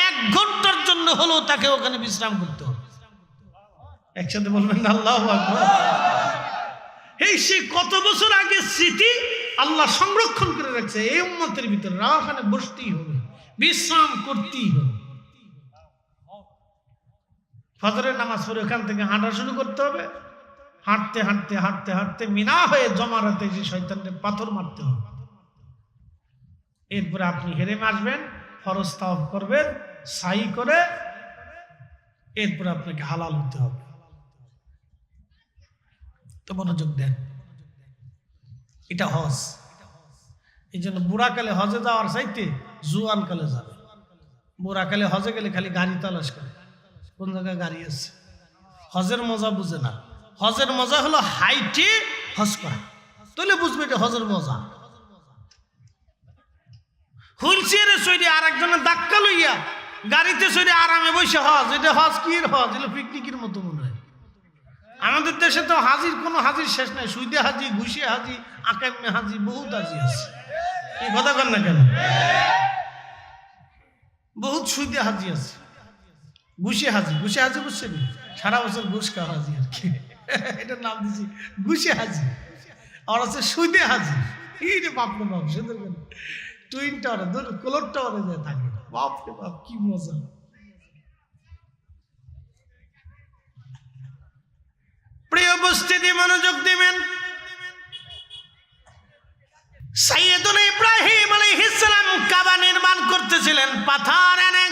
1 ঘন্টার জন্য হলেও তাকে ওখানে বিশ্রাম করতে হবে। একসাথে বলবেন আল্লাহু আকবার। এই সে কত বছর আগে স্মৃতি আল্লাহ সংরক্ষণ করে রাখছে। এই উম্মতের ভিতরে ওখানে বসতেই হবে, বিশ্রাম করতেই হবে। ফজরের নামাজ পড়ে ওখান থেকে হাঁটা শুরু করতে হবে। হাঁটতে হাঁটতে হাঁটতে হাঁটতে মিনা হয়ে জমারাতে যে শয়তানকে পাথর মারতে হবে। এরপরে আপনি হেরেম আসবেন, ফরজ তাওয়াফ করবেন, সাই করে এরপরে আপনাকে হালাল হতে হবে। তো মনোযোগ দেন, এটা হজ। এই জন্য বুড়াকালে হজে যাওয়ার চাইতে জুয়ান কালে যাবে। বুড়াকালে হজে গেলে খালি গাড়ি তালাশ করে, কোন জায়গায় গাড়ি আছে। হজের মজা বুঝে না। হজের মজা হলো হাইটে হজ করা, তাহলে বুঝবে এটা হজের মজা। হুইলচেয়ারে চড়ে আর একজনের ধাক্কা লইয়া গাড়িতে চড়ে আরামে বসে হজ, এটা হজ কি হজ? এটা পিকনিকের মতো মনে হয়। আমাদের দেশে তো হাজির কোনো হাজির শেষ নাই। সুইদে হাজি, ঘুষে হাজি, আকামে হাজি, বহুত হাজি আছে। এই কথা কর না কেন? বহুত সুইদে হাজি আছে, ঘুষে হাজি। ঘুষে হাজি বুঝছেন? সারা বছর ঘুষ খাওয়া হাজি আর কি, এটার নাম দিচ্ছি ঘুষে হাজি। আর আছে সুদে হাজির। এই রে বাপরে বাপ, সুদের টুইন টাওয়ারে কোলর টাওয়ারে যায় থাকে। বাপরে বাপ কি মজা। প্রিয় উপস্থিতি, মনোযোগ দিবেন। সাইয়েদুনা ইব্রাহিম আলাইহিস সালাম কাবা নির্মাণ করতেছিলেন পাথর এনে।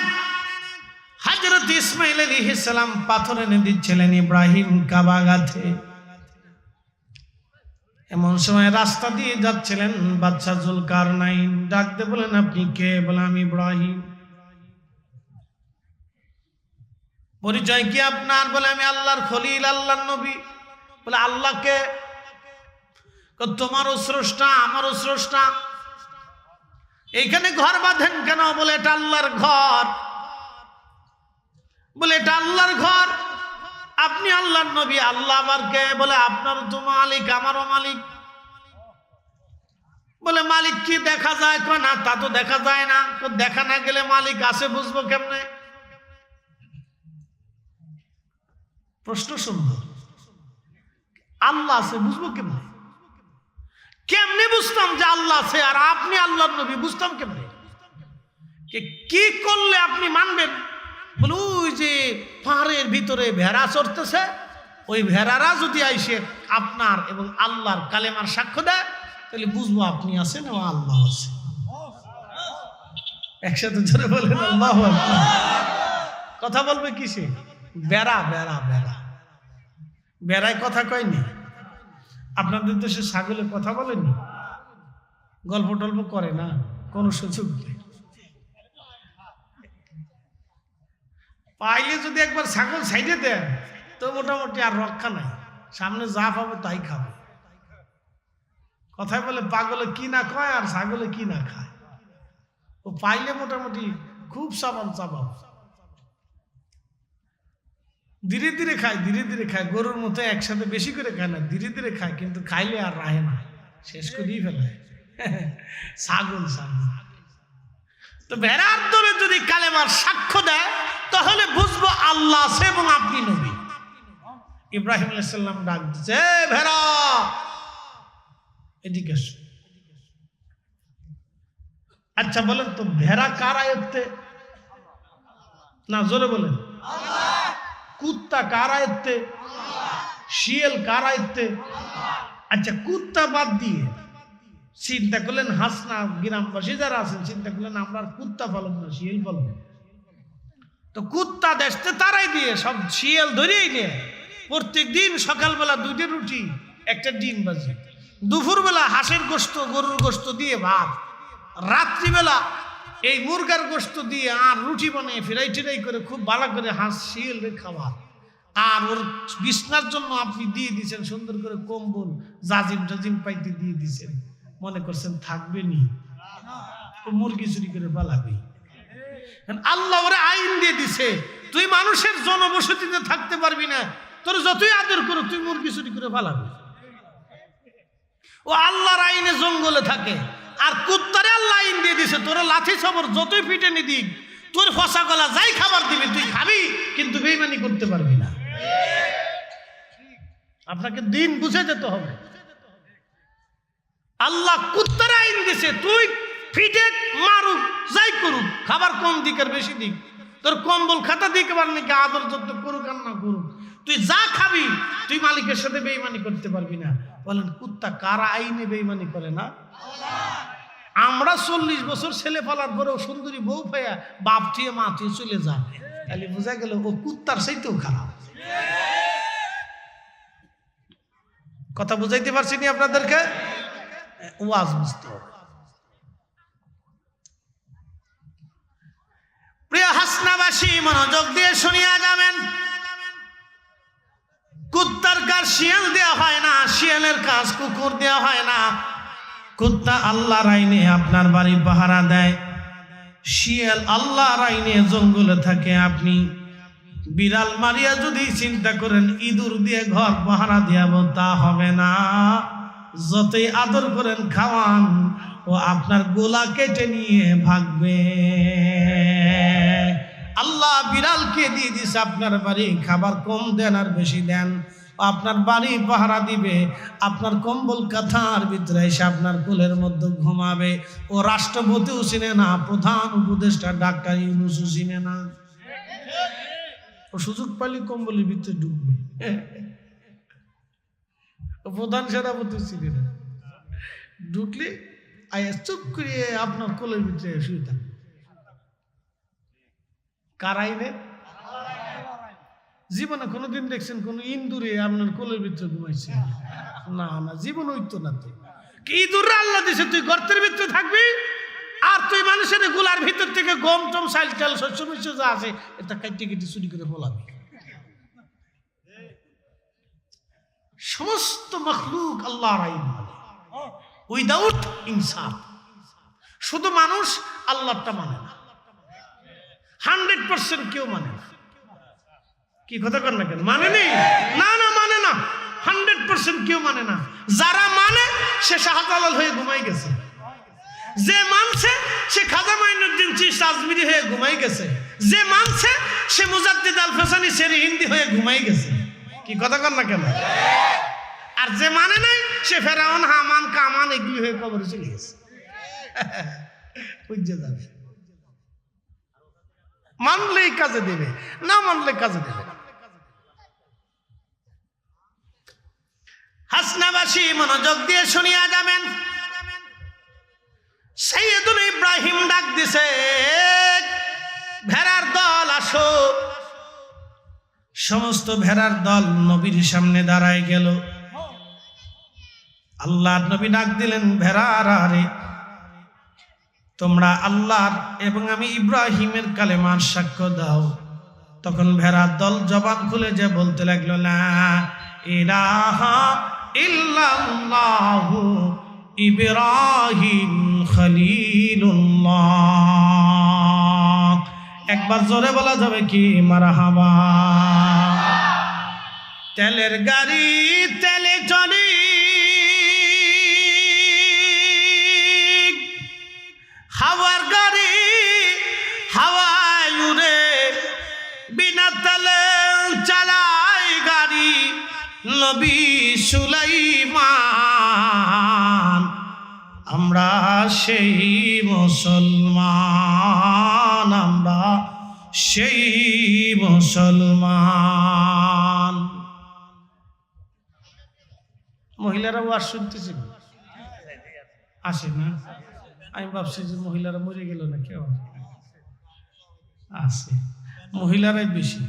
হযরত ইসমাঈল আলাইহিস সালাম পাথর এনে দিচ্ছিলেন ইব্রাহিম কাবা গাঁথে। এমন সময় রাস্তা দিয়ে যাচ্ছিলেন বাদশা যুলকারনাইন। ডাকতে বলেন, আপনি কে? বলে, আমি ইব্রাহিম। পরিচয় কি আপনার? বলে, আমি আল্লাহর খলিল, আল্লাহর নবী। বলে, আল্লাহকে? তোমারও স্রষ্টা, আমারও স্রষ্টা। এইখানে ঘর বাঁধেন কেন? বলে, এটা আল্লাহর ঘর। বলে, এটা আল্লাহর ঘর, আপনি আল্লাহর নবী, আল্লাহ আবার কে? বলে, আপনারও তো মালিক, আমারও মালিক। বলে, মালিক কি দেখা যায়? কয় না, তা তো দেখা যায় না। দেখা না গেলে মালিক আছে বুঝবো কেমনে? প্রশ্ন সুন্দর। আল্লাহ আছে বুঝবো কেমনে? কেমনে বুঝতাম যে আল্লাহ আছে আর আপনি আল্লাহর নবী? বুঝতাম কেমনে? কি করলে আপনি মানবেন? বলে, ওই যে পাহাড়ের ভিতরে ভেড়া চড়তেছে, ওই ভেড়ারা যদি আইসে আপনার এবং আল্লাহর কালেমার সাক্ষ্য দেয়, তাহলে বুঝবো আপনি আছেন এবং আল্লাহ আছে। একসাথে জোরে বলেন আল্লাহু আকবার। কথা বলবে কিসে? বেড়া বেড়া বেড়া বেড়ায় কথা কয়নি? আপনাদের দেশে ছাগলে কথা বলেনি? গল্প টল্প করে না, কোনো সুযোগ নেই। পাইলে যদি একবার ছাগল সাইডে দেন তো মোটামুটি আর রক্ষা নাই, সামনে যা পাবে তাই খাবে। কথায় বলে, পাগলে কি না খায় আর ছাগলে কি না খায়। ও পাইলে মোটামুটি খুব সাবান চাবাব, ধীরে ধীরে খায়, ধীরে ধীরে খায়। গরুর মতো একসাথে বেশি করে খায় না, ধীরে ধীরে খায়, কিন্তু খাইলে আর রাহে না, শেষ করেই ফেলায়। ছাগল ছাগল তো ভেড়ার দলে যদি কালেমার সাক্ষ্য দেয় তাহলে বুঝবো আল্লাহ আছে এবং আপনি নবী। ইব্রাহিম আলাইহিস সালাম ডাক দিচ্ছে, ভেড়া এদিকে এসো। আচ্ছা বলেন তো, ভেড়া কার আয়ত্তে? না, জোরে বলেন। কুত্তা কার আয়ত্তে? শিয়াল কার আয়ত্তে? আচ্ছা, কুত্তা বাদ দিয়ে চিন্তা করলেন, হাসনা গ্রামবাসী যারা আছেন চিন্তা করলেন, আমরা কুত্তা পালন না, শিয়াল পালন। তো কুত্তা দেশতে তারাই দিয়ে সব শিয়াল ধরেই নিয়ে প্রত্যেক দিন সকালবেলা 2টা রুটি, 1টা ডিম ভাজি, দুপুরবেলা হাঁসের গোশত, গরুর গোশত দিয়ে ভাত, রাত্রিবেলা এই মুরগার গোশত দিয়ে আর রুটি বানিয়ে ফেরাই টেরাই করে খুব ভালো করে হাঁস শিয়ালের খাবার। আর ওর বিছনার জন্য আপনি দিয়ে দিয়েছেন সুন্দর করে কম্বল, জাজিম টাজিম পাইতে দিয়ে দিয়েছেন। মনে করছেন থাকবে নি? মুরগি চুরি করে পালাবে। আল্লাহ ওরে আইন দিয়ে দিছে, তুই মানুষের জনবসতিতে থাকতে পারবি না, তোর যতই আদর করো তুই মুরগি চুরি করে পালাবি। ও আল্লাহর আইনে জঙ্গলে থাকে। আর কুত্তারে আল্লাহ আইন দিয়ে দিছে, তোরা লাঠি সবর যতই পিটে নি দিক, তোর ফসা গলা যাই খাবার দিবি তুই খাবি, কিন্তু বেইমানি করতে পারবি না। আপনাকে দিন বুঝে যেতে হবে। আল্লাহ কুত্তারে আইন দিছে, তুই ফিটে মারুক যাই করুক, খাবার কম দিক আর বেশি দিক, তোর কম্বল খাতা দিক আবার নাকি আদর যত্ন করুক আর না করুক, তুই যা খাবি তুই মালিকের সাথে বেইমানি করতে পারবি না। বলেন, কুত্তা কারা আইনে বেইমানি করে না? আমরা 40 বছর ছেলে পালার পরেও সুন্দরী বউ পাইয়া বাপ থিয়ে মা থিয়ে চলে যায়, তাহলে বোঝা গেল ও কুত্তার চাইতেও খারাপ। কথা বুঝাইতে পারছি নি আপনাদেরকে? ওয়াজ বুঝতে হবে। প্রিয় হাসনাবাসী, মনোযোগ দিয়ে শুনিয়া যাবেন। কুত্তার কাজ শিয়াল দেওয়া হয় না, শিয়ালের কাজ কুকুর দেওয়া হয় না। কুত্তা আল্লাহর আইনে আপনার বাড়ি পাহারা দেয়, শিয়াল আল্লাহর আইনে জঙ্গলে থাকে। আপনি বিড়াল মারিয়া যদি চিন্তা করেন ইঁদুর দিয়ে ঘর পাহারা দিয়াবো, তা হবে না। যতই আদর করেন খাওয়ান, ও আপনার গোলা কেটে নিয়ে ভাগবে। আল্লাহ বিড়ালকে দিয়ে দিছে আপনার বাড়ি, খাবার কম দেন আর বেশি দেন, আপনার বাড়ি পাহারা দিবে, আপনার কম্বল কাঁথার ভিতরে এসে আপনার কোলের মধ্যে ঘুমাবে। ও রাষ্ট্রপতিও চিনে না, প্রধান উপদেষ্টা ডাক্তার ইউনূসও চিনে না। ও সুযোগ পালি কম্বলের ভিতরে ঢুকবে। প্রধান সেনাপতি চিনে না, ঢুকলে আয়া চুপ করিয়ে আপনার কোলের ভিতরে শুয়ে থাকবে। কারাইনে জীবনে কোনোদিন দেখছেন কোন ইন্দুরে আপনার কোলের ভিতরে ঘুমাইছে? না না, জীবন হইতো না। তো কি ইঁদুররা আল্লাহ দিছে, তুই গর্তের ভিতরে থাকবি আর তুই মানুষের গোলার ভিতর থেকে গম টম চাল চাল শস্য মিশ্র যা আছে এটা কাটি কেটে চুরি করে ফলাবি। সমস্ত মখলুক আল্লাহর আইন মানে, উইদাউট ইনসাফ। শুধু মানুষ আল্লাহটা মানে না, 100% কেউ মানে না। কি কথা কর না কেন? মানে নেই? না না, মানে না, 100% কেউ মানে না। যারা মানে সে শাহজালাল হয়ে ঘুমাই গেছে, যে মানছে সে খাজা মাইনুদ্দিন চিশতি আজমিরি হয়ে ঘুমাই গেছে, যে মানছে সে মুজাদ্দিদ আল ফেসানি সেরি হিন্দি হয়ে ঘুমাই গেছে। কি কথা কর না কেন? আর যে মানে নাই সে ফেরাউন হামান কামান এগুলি হয়ে কবরে চলে গেছে। বুঝে যাবে, মানলেই কাজে দেবে, না মানলে কাজে দেবে না। হাসনাবাসী মনোযোগ দিয়ে শুনিয়া যাবেন। সাইয়েদুল ইব্রাহিম ডাক দিছে, ভেড়ার দল আসো। সমস্ত ভেড়ার দল নবীর সামনে দাঁড়ায় গেল। আল্লাহর নবী ডাক দিলেন, ভেড়ারা রে, তোমরা আল্লাহর এবং আমি ইব্রাহিমের কালেমার সাক্ষ্য দাও। তখন ভেড়ার দল জবান খুলে যে বলতে লাগলো, লা ইলাহা ইল্লাল্লাহু ইব্রাহিম খলিলুল্লাহ। একবার জোরে বলা যাবে কি? মারহাবা। তেলের গাড়ি তেলে চলি, হাওয়ার গাড়ি হাওয়ায় উড়ে, বিনা তেলে চালায় গাড়ি নবী সুলাইমান। আমরা সেই মুসলমান, আমরা সেই মুসলমান। মহিলারা ওয়াজ শুনতেছে, আসে না? আমি ভাবছি যে মহিলারা মরে গেল না, কেউ আছে, মহিলারাই বেশি।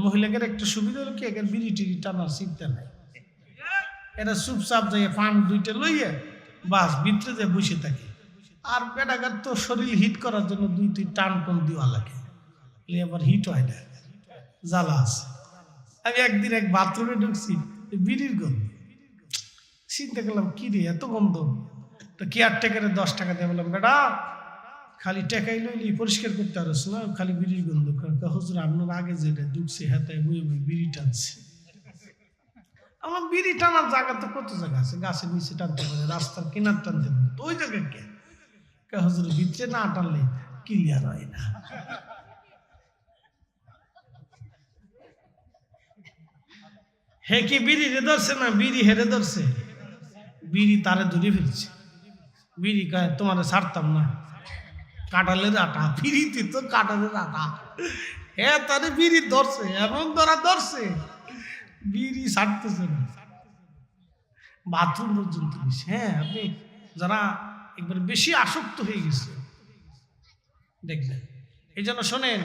মহিলাদের একটা সুবিধা হলো কি, এদের বিড়ি টিড়ি টানার চিন্তা নাই। এরা চুপচাপ যাইয়ে ফান দুইটা লইয়া বাস ভিতরে যে বসে থাকে। আর বেটাগার তো শরীর হিট করার জন্য দুই তিন টান টান দেওয়া লাগে, আবার হিট হয় না, জ্বালা আছে। আমি একদিন এক বাথরুমে ঢুকছি, বিড়ির গন্ধ। চিন্তা করলাম, কি রে এত গন্ধ? তো কেয়ারটেকারে 10 টাকা দিয়ে বললাম, বেটা খালি টেকাই লইলি পরিষ্কার করতে পারছ না, খালি বিড়ির গন্ধ। হুজুর আপনার আগে যেটা ঢুকছে হাতায় বই বিড়ি টানছে। আমার বিড়ি টানার জায়গা তো কত জায়গা আছে, গাছের নিচে টানতে পারে, রাস্তার কিনার টানতে পারে, তো ওই জায়গায় কে? হুজুর ভিতরে না টানলে ক্লিয়ার হয় না। হে কি বিড়ি রে ধরছে না বিড়ি হেরে ধরছে? বিড়ি তারে ধরে ফেলছে। বিড়ি কায় তোমার ছাড়তাম না, কাঁঠালের আটা, বিড়িতে তো কাঁঠালের আটা। হ্যাঁ, তারে বিড়ি ধরছে, এমন ধরা ধরছে, বিড়ি ছাড়তেছে না, বাথরুম পর্যন্ত। হ্যাঁ, আপনি যারা একবার বেশি আসক্ত হয়ে গেছে দেখবেন। এই জন্য শোনেন,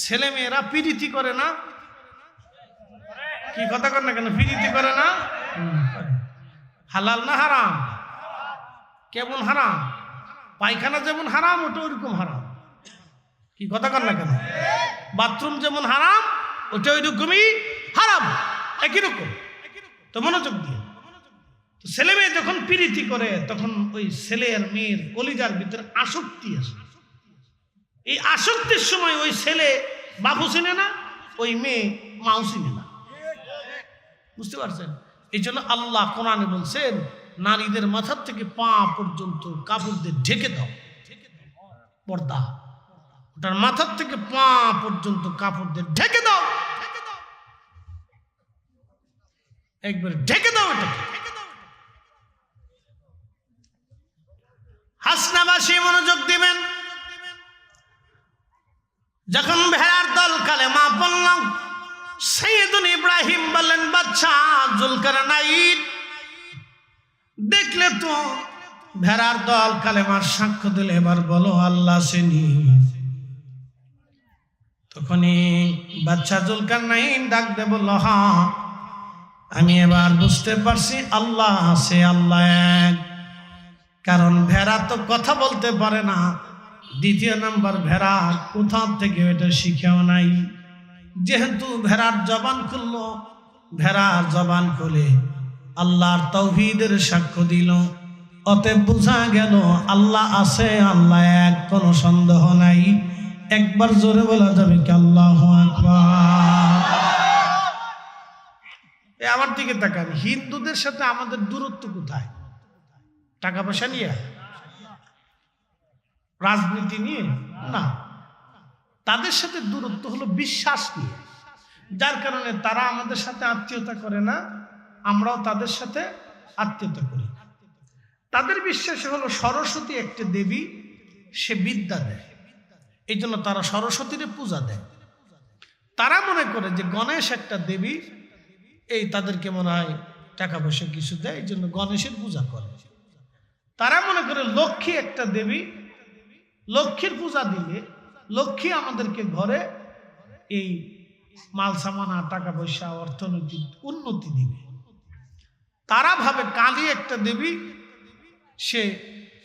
ছেলে মেয়েরা পিরিতি করে না। কি কথা কর না কেন? পিরিতি করে না? হালাল না হারাম? কেমন হারাম? পায়খানা যেমন হারাম, ওটা ওইরকম হারাম। কি কথা কর না কেন? বাথরুম যেমন হারাম, ওটা ওইরকমই হারাম, একই রকম। তো মনোযোগ দিয়ে, তো ছেলে মেয়ে যখন পিরিতি করে তখন ওই ছেলে আর মেয়ের কলিজার ভিতরে আসক্তি আসে। এই আসক্তির সময় ওই ছেলে বাবু চিনে না, ওই মেয়ে মাও চিনে না। বুঝতে পারছেন? এই জন্য আল্লাহ কোরআনে বলছেন, নারীদের মাথার থেকে পা পর্যন্ত কাপড় দিয়ে ঢেকে দাও, পর্দা। ওটার মাথার থেকে পা পর্যন্ত কাপড় দিয়ে ঢেকে দাও। একবার ঢেকে দাও এটাকে। হাসনাবাসী মনোযোগ দিবেন। যখন ভেড়ার দল কালেমা পড়ল, সাইয়েদুন ইব্রাহিম বললেন, বাচ্চা জুলকারনাইন, দেখলে তো ভেড়ার দল কালেমার সাক্ষ্য দিলে, এবার বলো আল্লাহ সেনি। তখনই বাচ্চা জুলকারনাইন ডাক দে বলল, হ্যাঁ আমি এবার বুঝতে পারছি আল্লাহ আছে, আল্লাহ এক। কারণ ভেড়া তো কথা বলতে পারে না, দ্বিতীয় নাম্বার ভেড়া কোথাও থেকে এটা শিখেও নাই। যেহেতু ভেড়ার জবান খুললো, ভেড়ার জবান খুলে আল্লাহর তাওহীদের সাক্ষ্য দিল, অতএব বোঝা গেল আল্লাহ আছে, আল্লাহ এক, কোনো সন্দেহ নাই। একবার জোরে বলা যাবে কি আল্লাহু আকবার। আমার দিকে তাকান, হিন্দুদের সাথে আমাদের দূরত্ব কোথায়? টাকা পয়সা নিয়ে, রাজনীতি নিয়ে না, তাদের সাথে দূরত্ব হলো বিশ্বাস নিয়ে। যার কারণে তারা আমাদের সাথে আত্মীয়তা করে না, আমরাও তাদের সাথে আত্মীয়তা করি। তাদের বিশ্বাস হলো সরস্বতী একটা দেবী, সে বিদ্যা দেয়, এই জন্য তারা সরস্বতীর পূজা দেয়। তারা মনে করে যে গণেশ একটা দেবী, এই তাদেরকে মনে হয় টাকা পয়সা কিছু দেয়, এই জন্য গণেশের পূজা করে। তারা মনে করে লক্ষ্মী একটা দেবী, লক্ষ্মীর পূজা দিলে লক্ষ্মী আমাদেরকে ঘরে এই মাল সামানা, টাকা পয়সা, অর্থনৈতিক উন্নতি দিবে। তারা ভাবে কালী একটা দেবী, সে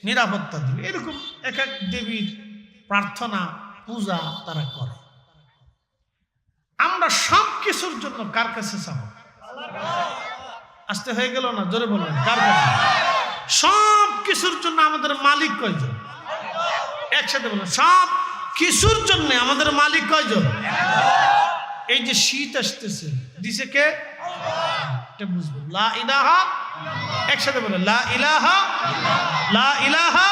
নিরাপত্তা দিবে। এরকম এক এক দেবীর প্রার্থনা পূজা তারা করে। আমরা সব কিছুর জন্য কার কাছে চাব? আসতে হয়ে গেল না? জোরে বলুন, কার কাছে? সব কিছুর জন্য আমাদের মালিক কয়জন? একসাথে বলুন, সব কিছুর জন্য আমাদের মালিক কয়জন? এই যে শীত আসতেছে, দিছে কে? এটা বুঝবো। লা ইলাহা, একসাথে বলুন, লা ইলাহা, লা ইলাহা,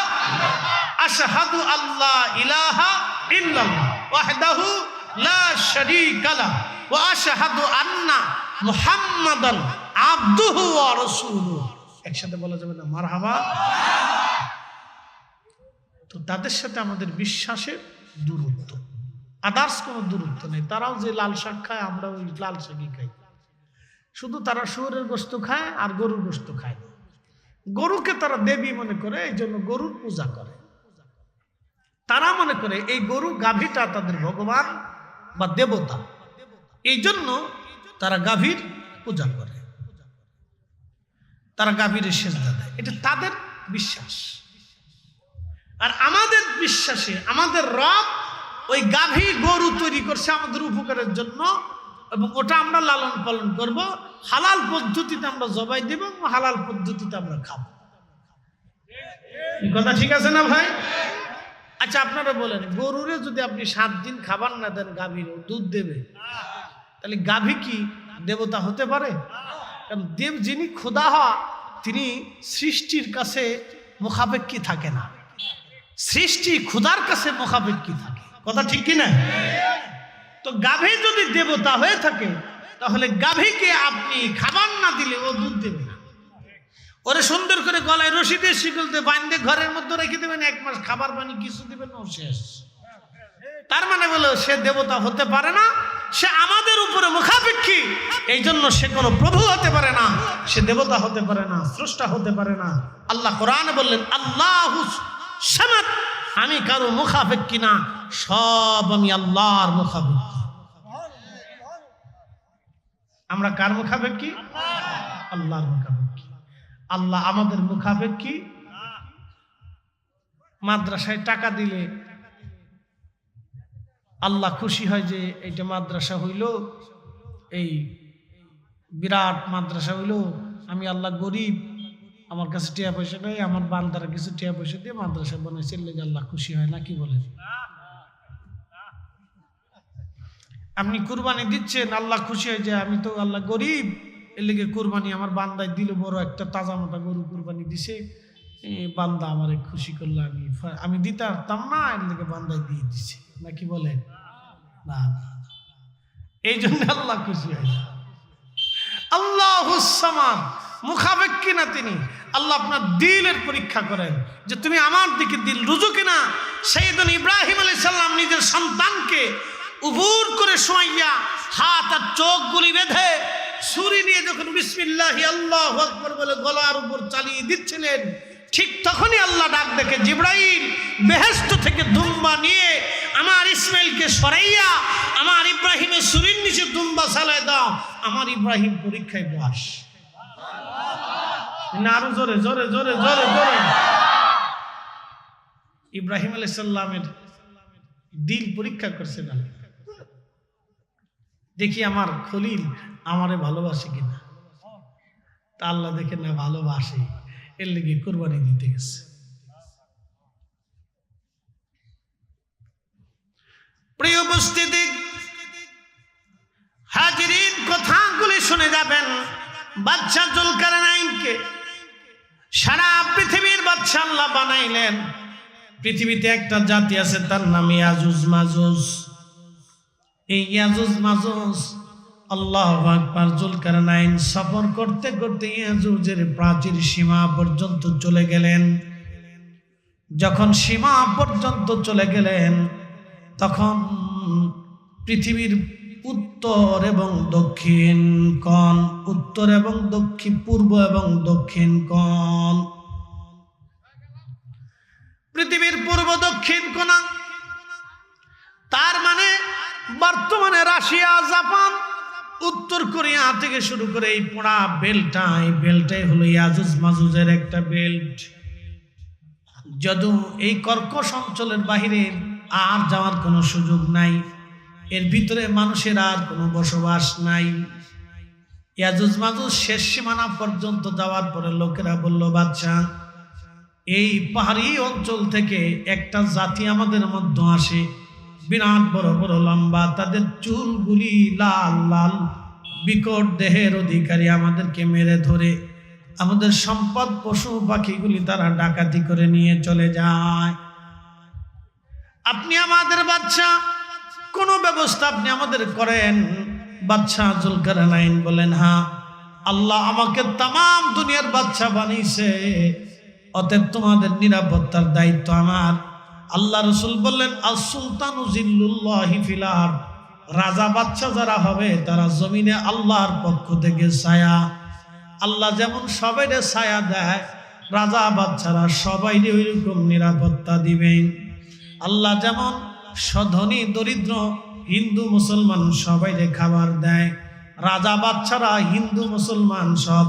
আশহাদু আল্লা ইলাহা ইল্লাল্লাহ ওয়াহদাহু লা শারীকা লাহু ওয়া আশহাদু আন্না মুহাম্মাদান আবদুহু ওয়া রাসূলুহু। একসাথে বলা যাবে না? মারহাবা। তো তাদের সাথে আমাদের বিশ্বাসের দূরত্ব, আদার্স কোনো দূরত্ব নেই। তারাও যে লাল শাক খায়, আমরা ওই লাল শাকই খাই। শুধু তারা শুয়োরের গোশত খায় আর গরুর গোশত খায় না। গরুকে তারা দেবী মনে করে, এই জন্য গরুর পূজা করে। তারা মনে করে এই গরু গাভীটা তাদের ভগবান বা দেবতা, এই জন্য তারা গাভীর পূজা করে, তারা গাভীর সেজদা দেয়। এটা তাদের বিশ্বাস। আর আমাদের বিশ্বাসে আমাদের রব ওই গাভী গরু তৈরি করছে আমাদের উপকারের জন্য, এবং ওটা আমরা লালন পালন করব, হালাল পদ্ধতিতে আমরা জবাই দেব এবং হালাল পদ্ধতিতে আমরা খাবো। কথা ঠিক আছে না ভাই? আচ্ছা আপনারা বলেন, গরুরে যদি আপনি 7 দিন খাবার না দেন, গাভীর দুধ দেবে, তাহলে গাভী কি দেবতা হতে পারে? কারণ দেব যিনি খোদা হয়, তিনি সৃষ্টির কাছে মুখাপেক্ষী থাকে না, সৃষ্টি খোদার কাছে মুখাপেক্ষী থাকে। কথা ঠিক কিনা? তো গাভী যদি দেবতা হয়ে থাকে, তাহলে গাভীকে আপনি খাবার না দিলে ও দুধ দেবে না। ওরে সুন্দর করে গলায় রশি দিয়ে শিকল দিয়ে বাঁধে ঘরের মধ্যে রেখে দেবেন, 1 মাস খাবার পানি কিছু দিবেন, ও শেষ। তার মানে বলো সে দেবতা হতে পারে না, সে আমাদের উপরে মুখাপেক্ষী, এই জন্য সে কোনো প্রভু হতে পারে না, সে দেবতা হতে পারে না, স্রষ্টা হতে পারে না। আল্লাহ কোরআনে বললেন, আল্লাহু সামাদ, আমি কারো মুখাপেক্ষী না, সব আমি আল্লাহর মুখাপেক্ষী। আমরা কার মুখাপেক্ষী? আল্লাহর মুখাপেক্ষী। আল্লাহ আমাদের মুখাপেক্ষী। মাদ্রাসায় টাকা দিলে আল্লাহ খুশি হয় যে এইটা মাদ্রাসা হইল, এই বিরাট মাদ্রাসা হইল, আমি আল্লাহ গরিব, আমার কাছে টিয়া পয়সা নেই, আমার বান্দারা কিছু টিয়া পয়সা দিয়ে মাদ্রাসা বানাইছে, লেগে আল্লাহ খুশি হয় না? কি বলেন? আপনি কুরবানি দিচ্ছেন, আল্লাহ খুশি হয় যে আমি তো আল্লাহ গরিব, এর লেগে কুরবানি আমার বান্দায় দিল, বড় একটা তাজা মোটা গরু কুরবানি দিছে, বান্দা আমার খুশি করলো, আমি দিতে পারতাম না, এর লেগে বান্দায় দিয়ে দিছে, নাকি বলেন? না, এই জন্য আল্লাহ খুশি হয় না। আল্লাহুস সামাদ, মুখাবেক কিনা তিনি। আল্লাহ আপনার দিলের পরীক্ষা করেন যে তুমি আমার দিকে দিল রুজু কিনা। সাইয়েদনা ইব্রাহিম আলাইহিস সালাম নিজের সন্তানকে উবুর করে শোয়াইয়া হাত আর চোখগুলি বেঁধে ছুরি নিয়ে যখন বিসমিল্লাহি আল্লাহু আকবার বলে গলার উপর চালিয়ে দিচ্ছিলেন, ঠিক তখনই আল্লাহ ডাক দেখে, জিবরাইল বেহেশত থেকে দুম্বা নিয়ে আমার ইসমাইলকে সরাইয়া আমার ইব্রাহিমের ছুরির নিচে দুম্বা চালায় দাও, আমার ইব্রাহিম পরীক্ষায় বাস। আরো জোরে জোরে জোরে জোরে জোরে। ইব্রাহিম আলাইহিস সালামের দিল পরীক্ষা করছেন আল্লাহ, দেখি আমার খলিল আমারে ভালোবাসে কিনা। তা আল্লাহ দেখে না ভালোবাসে, এর লেগে কুরবানি দিতে গেছে। প্রিয় উপস্থিতি, হাজিরিন, কথাগুলি শুনে যাবেন। বাদশা জুলকারনাইনকে সারা পৃথিবীর বাদশা আল্লাহ বানাইলেন। পৃথিবীতে একটা জাতি আছে, তার নাম ইয়াজুজ মাজুজ। এই ইয়াজুজ মাজুজ, আল্লাহু আকবার, জুলকারনাইন সফর করতে করতে ইয়াজুজের প্রাচীর সীমা পর্যন্ত চলে গেলেন। যখন সীমা পর্যন্ত চলে গেলেন, তখন পৃথিবীর উত্তর এবং দক্ষিণ কোণ, উত্তর এবং দক্ষিণ, পূর্ব এবং দক্ষিণ কোণ, পৃথিবীর পূর্ব দক্ষিণ কোণা, তার মানে বর্তমানে রাশিয়া, জাপান, উত্তর কোরিয়া থেকে শুরু করে এই পোড়া বেলটা, এই বেলটাই হলো ইয়াজুজ মাজুজের একটা বেল্ট। যদু এই কর্কশ অঞ্চলের বাহিরে আর যাওয়ার কোনো সুযোগ নাই, এর ভিতরে মানুষের আর কোনো বসবাস নাই। ইয়াজুজ মাজুজ শেষ সীমানা পর্যন্ত যাওয়ার পরে লোকেরা বলল, বাদশা, এই পাহাড়ি অঞ্চল থেকে একটা জাতি আমাদের মধ্যে আসে, বিরাট বড় বড় লম্বা, তাদের চুলগুলি লাল লাল, বিকট দেহের অধিকারী, আমাদেরকে মেরে ধরে আমাদের সম্পদ পশু পাখিগুলি তারা ডাকাতি করে নিয়ে চলে যায়। আপনি আমাদের বাদশা, কোনো ব্যবস্থা আপনি আমাদের করেন। বাদশা জুলকারনাইন বলেন, হ্যাঁ, আল্লাহ আমাকে তাম দুনিয়ার বাদশা বানিয়েছে, অতএব তোমাদের নিরাপত্তার দায়িত্ব আমার। আল্লাহ রসুল বললেন, আস-সুলতানু জিল্লুল্লাহি ফিল আরদ, রাজা বাদশা যারা হবে তারা জমিনে আল্লাহর পক্ষ থেকে ছায়া। আল্লাহ যেমন সবাইরে ছায়া দেয়, রাজা বাদশারা সবাইরে ওইরকম নিরাপত্তা দিবেন। আল্লাহ যেমন ধনী দরিদ্র হিন্দু মুসলমান সবাইরে খাবার দেয়, রাজা বাদশারা হিন্দু মুসলমান সব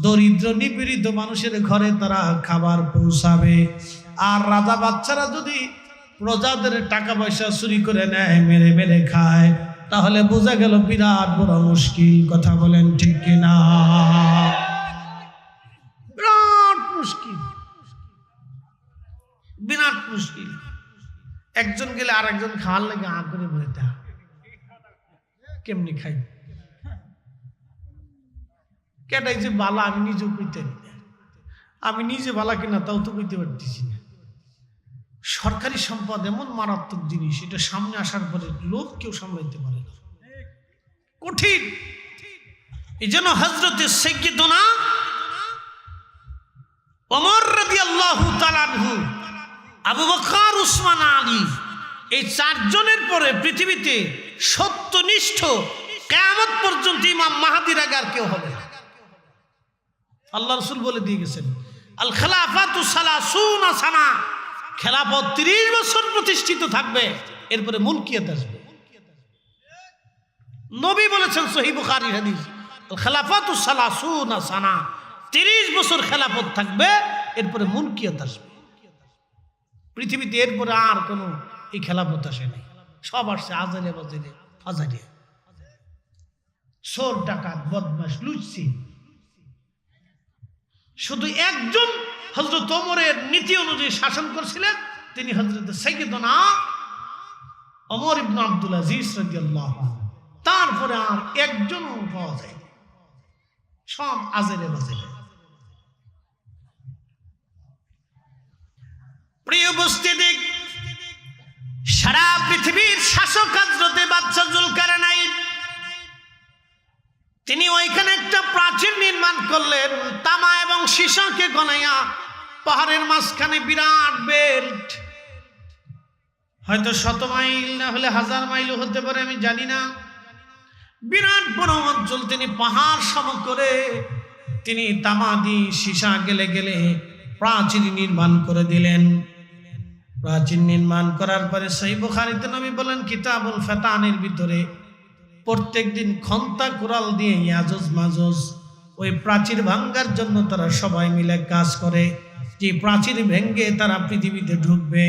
দরিদ্র নিপীড়িত মানুষের ঘরে তারা খাবার পৌঁছাবে। আর রাজা বাদশারা যদি প্রজাদের টাকা পয়সা চুরি করে নেয়, মেরে মেরে খায়, তাহলে বোঝা গেল বিরাট বড় মুশকিল। কথা বলেন ঠিক কিনা? বিরাট মুশকিল, বিরাট মুশকিল। একজন গেলে আর একজন খাওয়ার লাগে আ করে বইতে, কেমনি খাই, কেটাই যে বালা আমি নিজেও কইতে, আমি নিজে বালা কিনা তাও তো কইতে পারতেছি না। সরকারি সম্পদ এমন মারাত্মক জিনিস, এটা সামনে আসার পরে লোক কেউ সামলাইতে পারে না, কঠিন। এই জন্য হযরতে সাইয়্যিদুনা ওমর রাদিয়াল্লাহু তাআলা আনহু, আবু বকর, উসমান, আলী, এই চারজনের পরে পৃথিবীতে সত্যনিষ্ঠ কিয়ামত পর্যন্ত ইমাম মাহদির আগে আর কেউ হবে না। আল্লাহ রাসূল বলে দিয়ে গেছেন, আল খেলাফাতু সালাসুনা সানা, খেলাফত 30 বছর প্রতিষ্ঠিত থাকবে, এরপরে মুলকিয়াত আসবে। নবী বলেছেন সহিহ বুখারীর হাদিস, আল খেলাফাতু সালাসুনা সানা, 30 বছর খেলাফত থাকবে, এরপরে মুলকিয়াত আসবে। পৃথিবীতে এরপরে আর কোনো এই খেলাফত আসে নাই, সব আসছে আজারে বাজারে ফাজারে, চোর ডাকাত বদমাশ লুচ্ছি। শুধু একজন হযরত ওমরের নীতি অনুযায়ী শাসন করছিলেন, তিনি হযরত সাইয়্যিদুনা ওমর ইবনে আব্দুল আজিজ রাদিয়াল্লাহু আনহু। তারপরে আর একজনও পাওয়া যায়, সব আজারে বাজারে। প্রিয় উপস্থিতি, সারা পৃথিবীর শাসক হযরতে বাদশা জুলকারনাইন তিনি ওইখানে একটা প্রাচীর নির্মাণ করলেন তামা এবং সীসাকে গনাইয়া। পাহাড়ের মাঝখানে বিরাট বেল্ট, হয়তো 100 মাইল না হলে 1000 মাইলও হতে পারে, আমি জানি না। বিরাট বড় অঞ্চল তিনি পাহাড় সম করে তিনি তামা দিয়ে সীসা গেলে গেলে প্রাচীর নির্মাণ করে দিলেন। প্রাচীর নির্মাণ করার পরে সহিহ বুখারীতে নবী বলেন কিতাবুল ফাতানের ভিতরে প্রত্যেকদিন খন্তা কুড়াল দিয়ে ইয়াজুজ মাজুজ ওই প্রাচীর ভাঙ্গার জন্য তারা সবাই মিলে কাজ করে, যে প্রাচীর ভেঙ্গে তারা পৃথিবীতে ঢুকবে।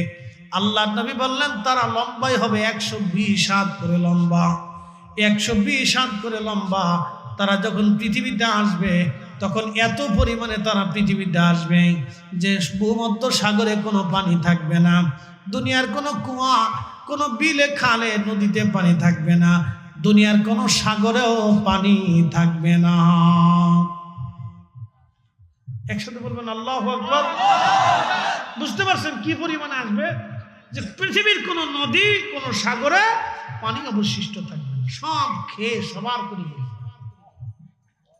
আল্লাহর নবী বললেন তারা লম্বাই হবে 120 হাত করে লম্বা, 120 হাত করে লম্বা। তারা যখন পৃথিবীতে আসবে তখন এত পরিমাণে তারা পৃথিবীতে আসবে যে ভূমধ্য সাগরে কোনো পানি থাকবে না, দুনিয়ার কোনো কুয়া, কোনো বিলে খালে নদীতে পানি থাকবে না, দুনিয়ার কোনো সাগরেও পানি থাকবে না। একসাথে বলবেন আল্লাহু আকবার। বুঝতে পারছেন কি পরিমাণে আসবে? যে পৃথিবীর কোনো নদী, কোনো সাগরে পানি অবশিষ্ট থাকবে না, সব খেয়ে সবার করে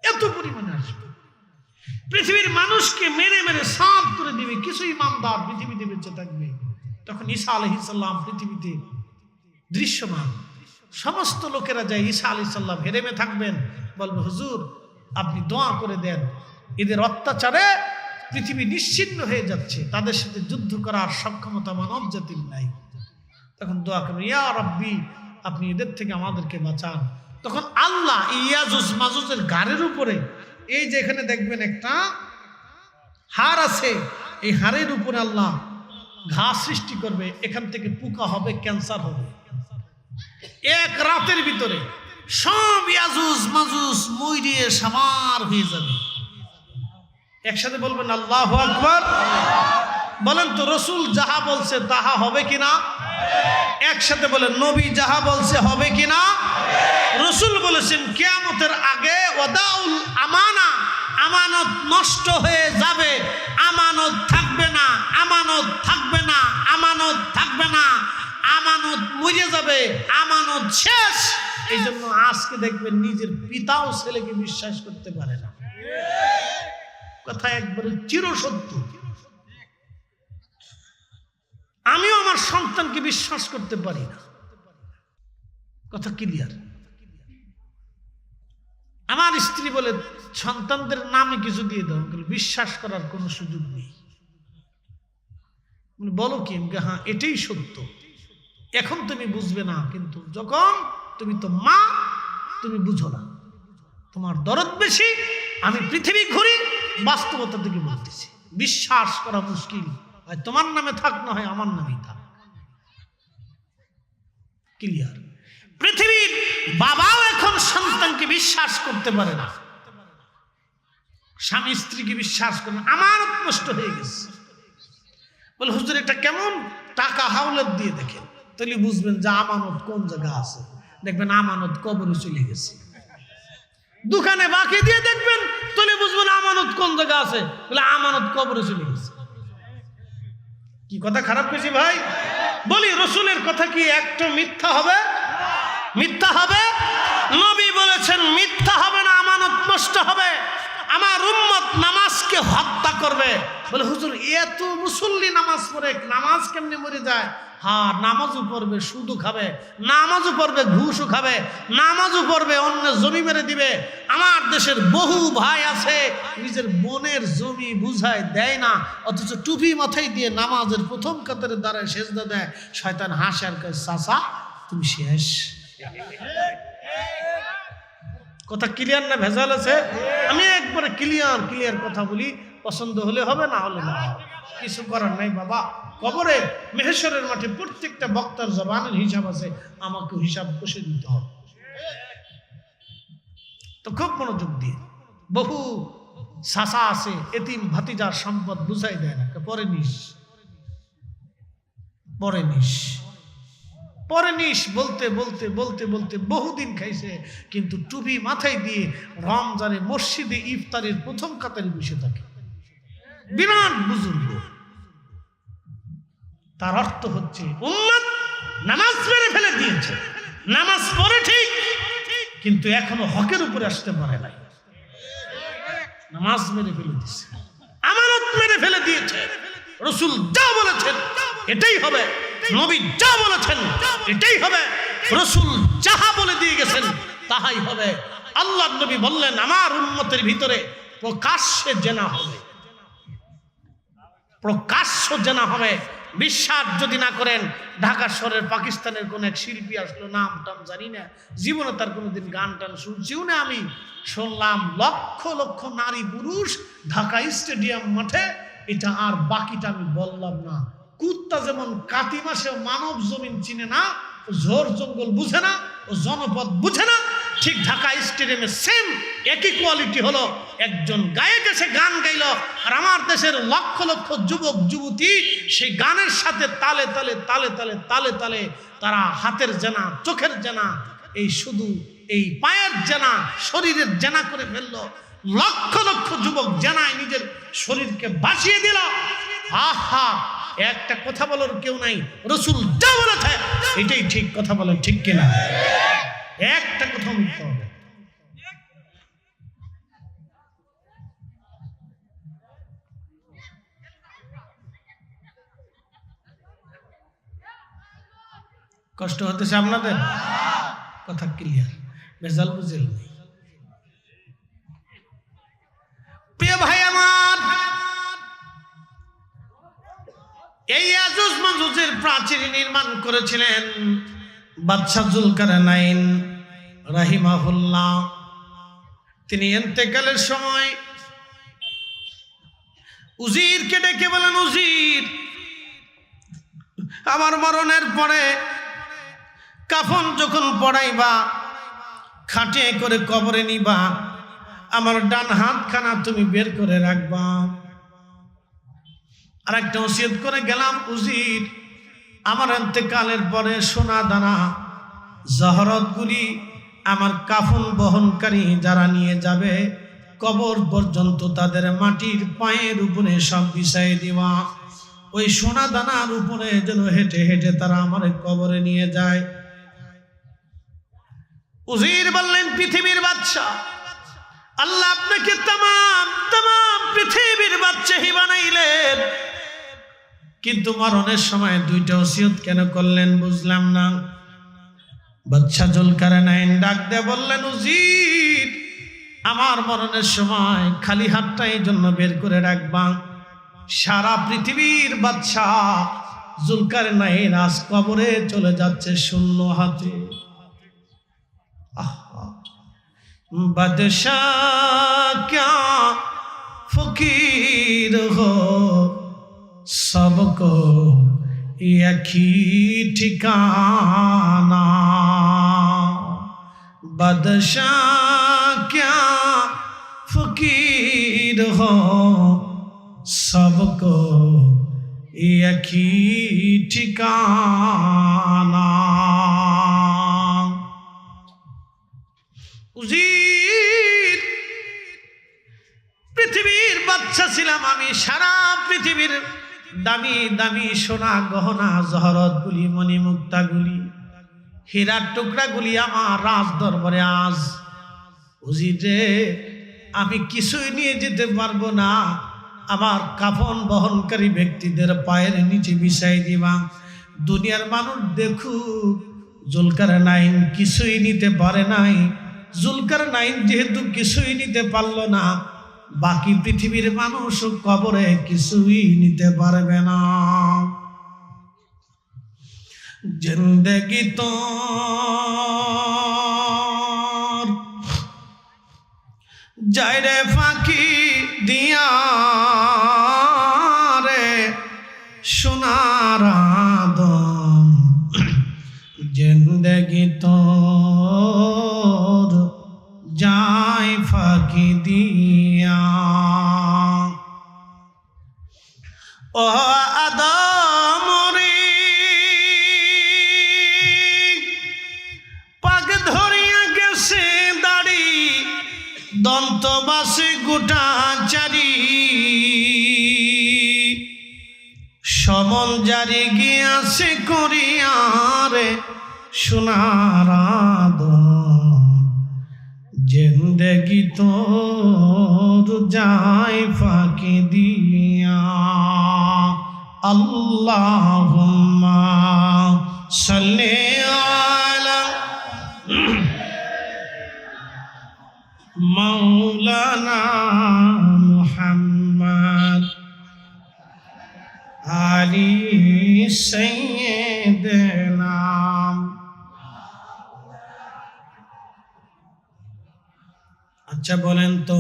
এত পরিমাণে আসবে। পৃথিবীর মানুষকে মেরে মেরে সাফ করে দিবে, কিছু ইমানদার পৃথিবীতে বেঁচে থাকবে। তখন ঈসা আলাইহিস সালাম পৃথিবীতে দৃশ্যমান, সমস্ত লোকেরা যায় ঈসা আলাইহিস সালাম হেরেমে থাকবেন, বলবে হুজুর আপনি দোয়া করে দেন, এদের অত্যাচারে পৃথিবী নিশ্চিহ্ন হয়ে যাচ্ছে, তাদের সাথে যুদ্ধ করার সক্ষমতা মানব জাতির নাই। তখন দোয়া করবেন ইয়া রাব্বি আপনি এদের থেকে আমাদেরকে বাঁচান। তখন আল্লাহ ইয়াজুজ মাজুজের গাড়ির উপরে, এই যে এখানে দেখবেন একটা হাড় আছে, এই হাড়ের উপরে আল্লাহ ঘা সৃষ্টি করবে, এখান থেকে পোকা হবে, ক্যান্সার হবে। এক রাতের ভিতরে সব ইয়াজুজ মাজুজ মইরিয়ে সামার হয়ে যাবে। একসাথে বলবেন আল্লাহু আকবার। বলেন তো রসুল যাহা বলছে তাহা হবে কিনা? একসাথে বলেন নবী যাহা বলছে হবে কিনা? রসুল বলেছেন কিয়ামতের আগে ওয়াদাউল আমানা, আমানত নষ্ট হয়ে যাবে, আমানত থাকবে না, আমানত থাকবে না, আমানত থাকবে না, আমানত মরে যাবে, আমানত শেষ। এই জন্য আজকে দেখবেন নিজের পিতাও ছেলেকে বিশ্বাস করতে পারে না। কথা একবারে চিরসত্য। আমিও আমার সন্তানকে বিশ্বাস করতে পারি না, কথা ক্লিয়ার। আমার স্ত্রী বলে সন্তানদের নামে কিছু দিয়ে দাও, বিশ্বাস করার কোনো সুযোগ নেই। বলো কি? হ্যাঁ এটাই সত্য, এখন তুমি বুঝবে না, কিন্তু যখন তুমি তো মা, তুমি বুঝো না, তোমার দরদ বেশি। আমি পৃথিবী ঘুরি, বাস্তবতা থেকে বলতেছি, বিশ্বাস করা মুশকিল। হয় তোমার নামে থাক, না হয় আমার নামেই থাক। ক্লিয়ার? পৃথিবীর বাবাও এখন সন্তানকে বিশ্বাস করতে পারে না, স্বামী স্ত্রীকে বিশ্বাস করে না, আমানত নষ্ট হয়ে গেছে। বলে হুজুর এটা কেমন? টাকা হাওলাত দিয়ে দেখেন, তাহলে বুঝবেন যে আমানত কোন জায়গা আছে। দেখবেন আমানত কবরে চলে গেছে। দোকানে বাকি দিয়ে দেখবেন, তাহলে বুঝবেন আমানত কোন জায়গা আছে, বলে আমানত কবরে চলে গেছে। কি কথা খারাপ করেছি ভাই? বলি রসুলের কথা কি একটা মিথ্যা হবে? মিথ্যা হবে? নবী বলেছেন মিথ্যা হবে না, আমানত নষ্ট হবে। আমার উম্মত নামাজকে হত্যা করবে। বলে হুজুর এত মুসল্লি নামাজ পড়ে, নামাজ কেমনে মরে যায়? হ্যাঁ নামাজও পড়বে, সুদও খাবে, নামাজও পড়বে, ঘুষও খাবে, নামাজও পড়বে, অন্য জমি মেরে দিবে। আমার দেশের বহু ভাই আছে নিজের বোনের জমি বুঝায় দেয় না, অথচ টুপি মাথায় দিয়ে নামাজের প্রথম কাতারে দাঁড়ায় সেজদা দেয়। শয়তান হাসে আর কয় চাচা তুমি শেষ। কথা ক্লিয়ার না ভেজাল আছে? আমি একবারে ক্লিয়ার কথা বলি, পছন্দ হলে হবে, না হলে না, কিছু করার নাই বাবা। কবরে মেহেশ্বরের মাঠে প্রত্যেকটা বক্তার জবানের হিসাব আছে, আমাকে হিসাব কষে দিতে হবে। তো খুব মনোযোগ দিয়ে, বহু চাচা আছে এতিম ভাতিজার সম্পদ বুঝাই দেয় না, পরে নিস পরে নিস পরে নিস বলতে বলতে বলতে বলতে বহুদিন খাইছে, কিন্তু টুপি মাথায় দিয়ে রমজানে মসজিদে ইফতারের প্রথম কাতারে বসে থাকে। বিরাট বুজুর্গ। তার অর্থ হচ্ছে উম্মত নামাজ মেরে ফেলে দিয়েছে, নামাজ পড়ে ঠিক, কিন্তু এখনো হকের উপরে আসতে পারে নাই। নামাজ মেরে ফেলে দিয়েছে, আমানত মেরে ফেলে দিয়েছে। রাসূল যা বলেছেন এটাই হবে, নবী যা বলেছেন এটাই হবে, রাসূল যাহা বলে দিয়ে গেছেন তাহাই হবে। আল্লাহর নবী বললেন আমার উম্মতের ভিতরে প্রকাশ্যে জেনা হবে, প্রকাশ্য জেনা হবে। বিশ্বাস যদি না করেন, ঢাকা শহরের পাকিস্তানের কোন এক শিল্পী আসলো, নাম টাম জানি না, জীবনে তার কোনোদিন গান টান শুনছিও না আমি, শুনলাম লক্ষ লক্ষ নারী পুরুষ ঢাকা স্টেডিয়াম মাঠে। এটা আর বাকিটা আমি বললাম না। কুত্তা যেমন কাতি মাসে মানব জমিন চিনে না, ঝোর জঙ্গল বুঝে না, ও জনপদ বুঝে না, ঠিক ঢাকা স্টেডিয়ামে সেম একই কোয়ালিটি হলো। একজন গায়ক এসে গান গাইল, আর আমার দেশের লক্ষ লক্ষ যুবক যুবতী সেই গানের সাথে তালে তালে তালে তালে তালে তালে তারা হাতের জেনা, চোখের জেনা, এই শুধু এই পায়ের জেনা, শরীরের জেনা করে ফেললো। লক্ষ লক্ষ যুবক জেনায় নিজের শরীরকে বাঁচিয়ে দিল। আহা, একটা কথা বলার কেউ নাই, রাসূল যা বলেছে এটাই ঠিক। কথা বলেন ঠিক কিনা? একটা কথা মিথ্যা হবে। কষ্ট হতেছে আপনাদের? কথা ক্লিয়ার, ভেজাল বুঝেল নেই। প্রিয় ভাই আমার, এই ইয়াজুজ মাজুজের প্রাচীর নির্মাণ করেছিলেন বাদশা জুলকারনাইন রাহিমাহুল্লাহ। তিনি ইন্তেকালের সময় উজিরকে ডেকে বলেন, উজির, আমার মরণের পরে কাফন যখন পড়াইবা, খাটে করে কবরে নিবা, আমার ডান হাতখানা তুমি বের করে রাখবা। আর একটা ওসিয়ত করে গেলাম, উজির, আমার ইন্তেকালের পরে সোনা দানা জহরতগুলি আমার কাফন বহনকারী যারা নিয়ে যাবে কবর পর্যন্ত তাদের মাটির পায়ের উপরে সব বিছাই দিবা। ওই সোনা দানার উপরে যেন হেঁটে হেঁটে তারা আমার কবরে নিয়ে যায়। উজির বললেন, পৃথিবীর বাদশা, আল্লাহ আপনাকে তামাম পৃথিবীর বাদশাহী বানাইলেন, কিন্তু মরণের সময় দুইটা ওসিয়ত কেন করলেন বুঝলাম না। বাদশা জুলকারনাইন ডাক দিয়ে বললেন, উজির, আমার মরণের সময় খালি হাতটা এই জন্য বের করে রাখবা, সারা পৃথিবীর বাদশা জুলকারনাইন আজ কবরে চলে যাচ্ছে শূন্য হাতে। বাদশাহ ক্যা ফকির হো, सबको एक ही ठिकाना, बादशाह क्या फकीर हो, सबको एक ही ठिकाना। उजीर, পৃথিবীর বাদশা ছিলাম আমি, সারা পৃথিবীর দামি দামি সোনা গহনা জহরতগুলি, মণিমুক্তাগুলি, হীরার টুকরাগুলি আমার রাজ দরবারে আজ। উজির রে, আমি কিছুই নিয়ে যেতে পারবো না, আমার কাফন বহনকারী ব্যক্তিদের পায়ের নিচে বিছাই দিবা। দুনিয়ার মানুষ দেখুক জুলকারনাইন কিছুই নিতে পারে নাই। জুলকারনাইন যেহেতু কিছুই নিতে পারলো না, বাকি পৃথিবীর মানুষ কবরে কিছুই নিতে পারবে না। জিন্দেগি তো যায় রে ফাঁকি দিয়া রে সোনার আদম, জিন্দেগি তো যায় ফাঁকি দিয়া। ও আদম রে, পাক ধরিয়া গেছে দাড়ি, দন্তবাসে গোটা চারি, সমন জারি গিয়াছে করিয়ারে সোনার আদম, জিন্দগি তোর যায় ফাঁকি দিয়া আল্লাহুম্মা সাল্লি আলা মাওলানা মুহাম্মদ আলি সাইয়্যিদিনা। আচ্ছা বলেন তো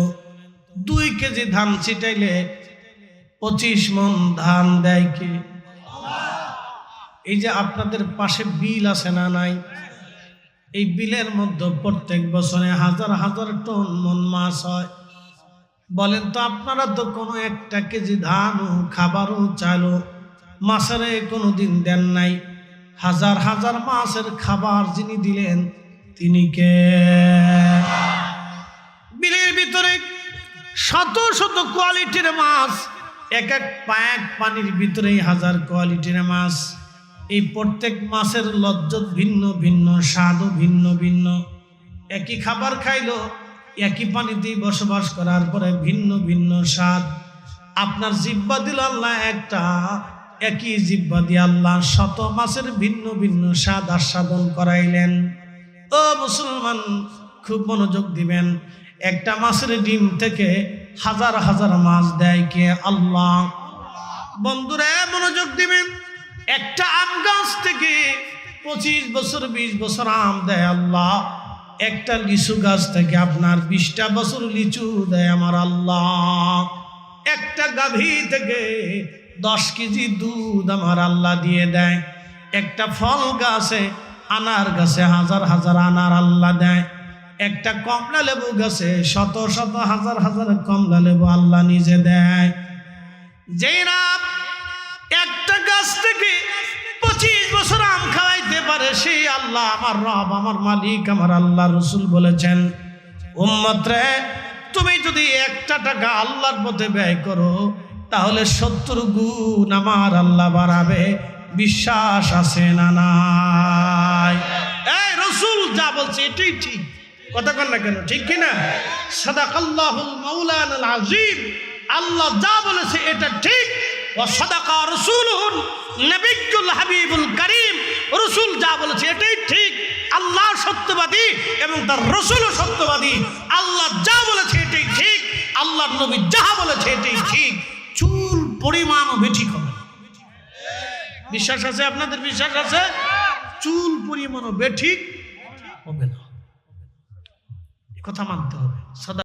2 কেজি ধান ছিটাইলে 25 মণ ধান দেয় কে? এই যে আপনাদের পাশে বিল আছে না নাই, এই বিলের মধ্যে প্রত্যেক বছরে হাজার হাজার টন মন মাছ হয়। বলেন তো আপনারা তো কোনো 1 কেজি ধানও খাবারও চাইলো মাছের কোনো দিন দেন নাই। হাজার হাজার মাছের খাবার যিনি দিলেন তিনি কে? বিলের ভিতরে শত শত কোয়ালিটির মাছ, এক এক পানির ভিতরে হাজার কোয়ালিটির মাছ। এই প্রত্যেক মাছের লজ্জত ভিন্ন ভিন্ন, স্বাদও ভিন্ন ভিন্ন। একই খাবার খাইলো, একই পানিতেই বসবাস করার পরে ভিন্ন ভিন্ন স্বাদ। আপনার জিহ্বা দিল আল্লাহ একটা, একই জিহ্বা দিয়ে আল্লাহ শত মাছের ভিন্ন ভিন্ন স্বাদ আস্বাদন করাইলেন। ও মুসলমান, খুব মনোযোগ দিবেন। একটা মাছের ডিম থেকে হাজার হাজার মাছ দেয় কে? আল্লাহ। বন্ধুরা মনোযোগ দিবেন, একটা আম গাছ থেকে 25 বছর 20 বছর আম দেয় আল্লাহ। একটা লিচু গাছ থেকে আপনার 20টা বছর লিচু দেয় আমার আল্লাহ। একটা গাভী থেকে 10 কেজি দুধ আমার আল্লাহ দিয়ে দেয়। একটা ফল গাছে, আনার গাছে হাজার হাজার আনার আল্লাহ দেয়। একটা কমলা লেবু গাছে শত শত হাজার হাজার কমলা লেবু আল্লাহ নিজে দেয়। যেই না একটা গাছ থেকে 25 বছর আম খাওয়াইতে পারে সেই আল্লাহ আমার রব, আমার মালিক, আমার আল্লাহ। রসুল বলেছেন, উম্মত রে, তুমি যদি 1 টাকা আল্লাহর পথে ব্যয় করো তাহলে 70 গুণ আমার আল্লাহ বাড়াবে। বিশ্বাস আছে না নাই? এই রসুল যা বলছে এটাই ঠিক, কথা কন না কেন? ঠিক কিনা? সাদাকাল্লাহুল মাওলানাল আযীম। আল্লাহ যা বলেছে এটা ঠিক। ওয়া সাদাকা রাসূলুহুন নবিয়্যুল হাবিবুল কারীম। রাসূল যা বলেছে এটাই ঠিক। আল্লাহ সত্যবাদী এবং তার রাসূলও সত্যবাদী। আল্লাহ যা বলেছে এটাই ঠিক, আল্লাহর নবী যা বলেছে এটাই ঠিক। চুল পরিমাণও বেঠিক হবে। বিশ্বাস আছে আপনাদের? বিশ্বাস আছে? চুল পরিমাণও বেঠিক হবে না, কথা মানতে হবে।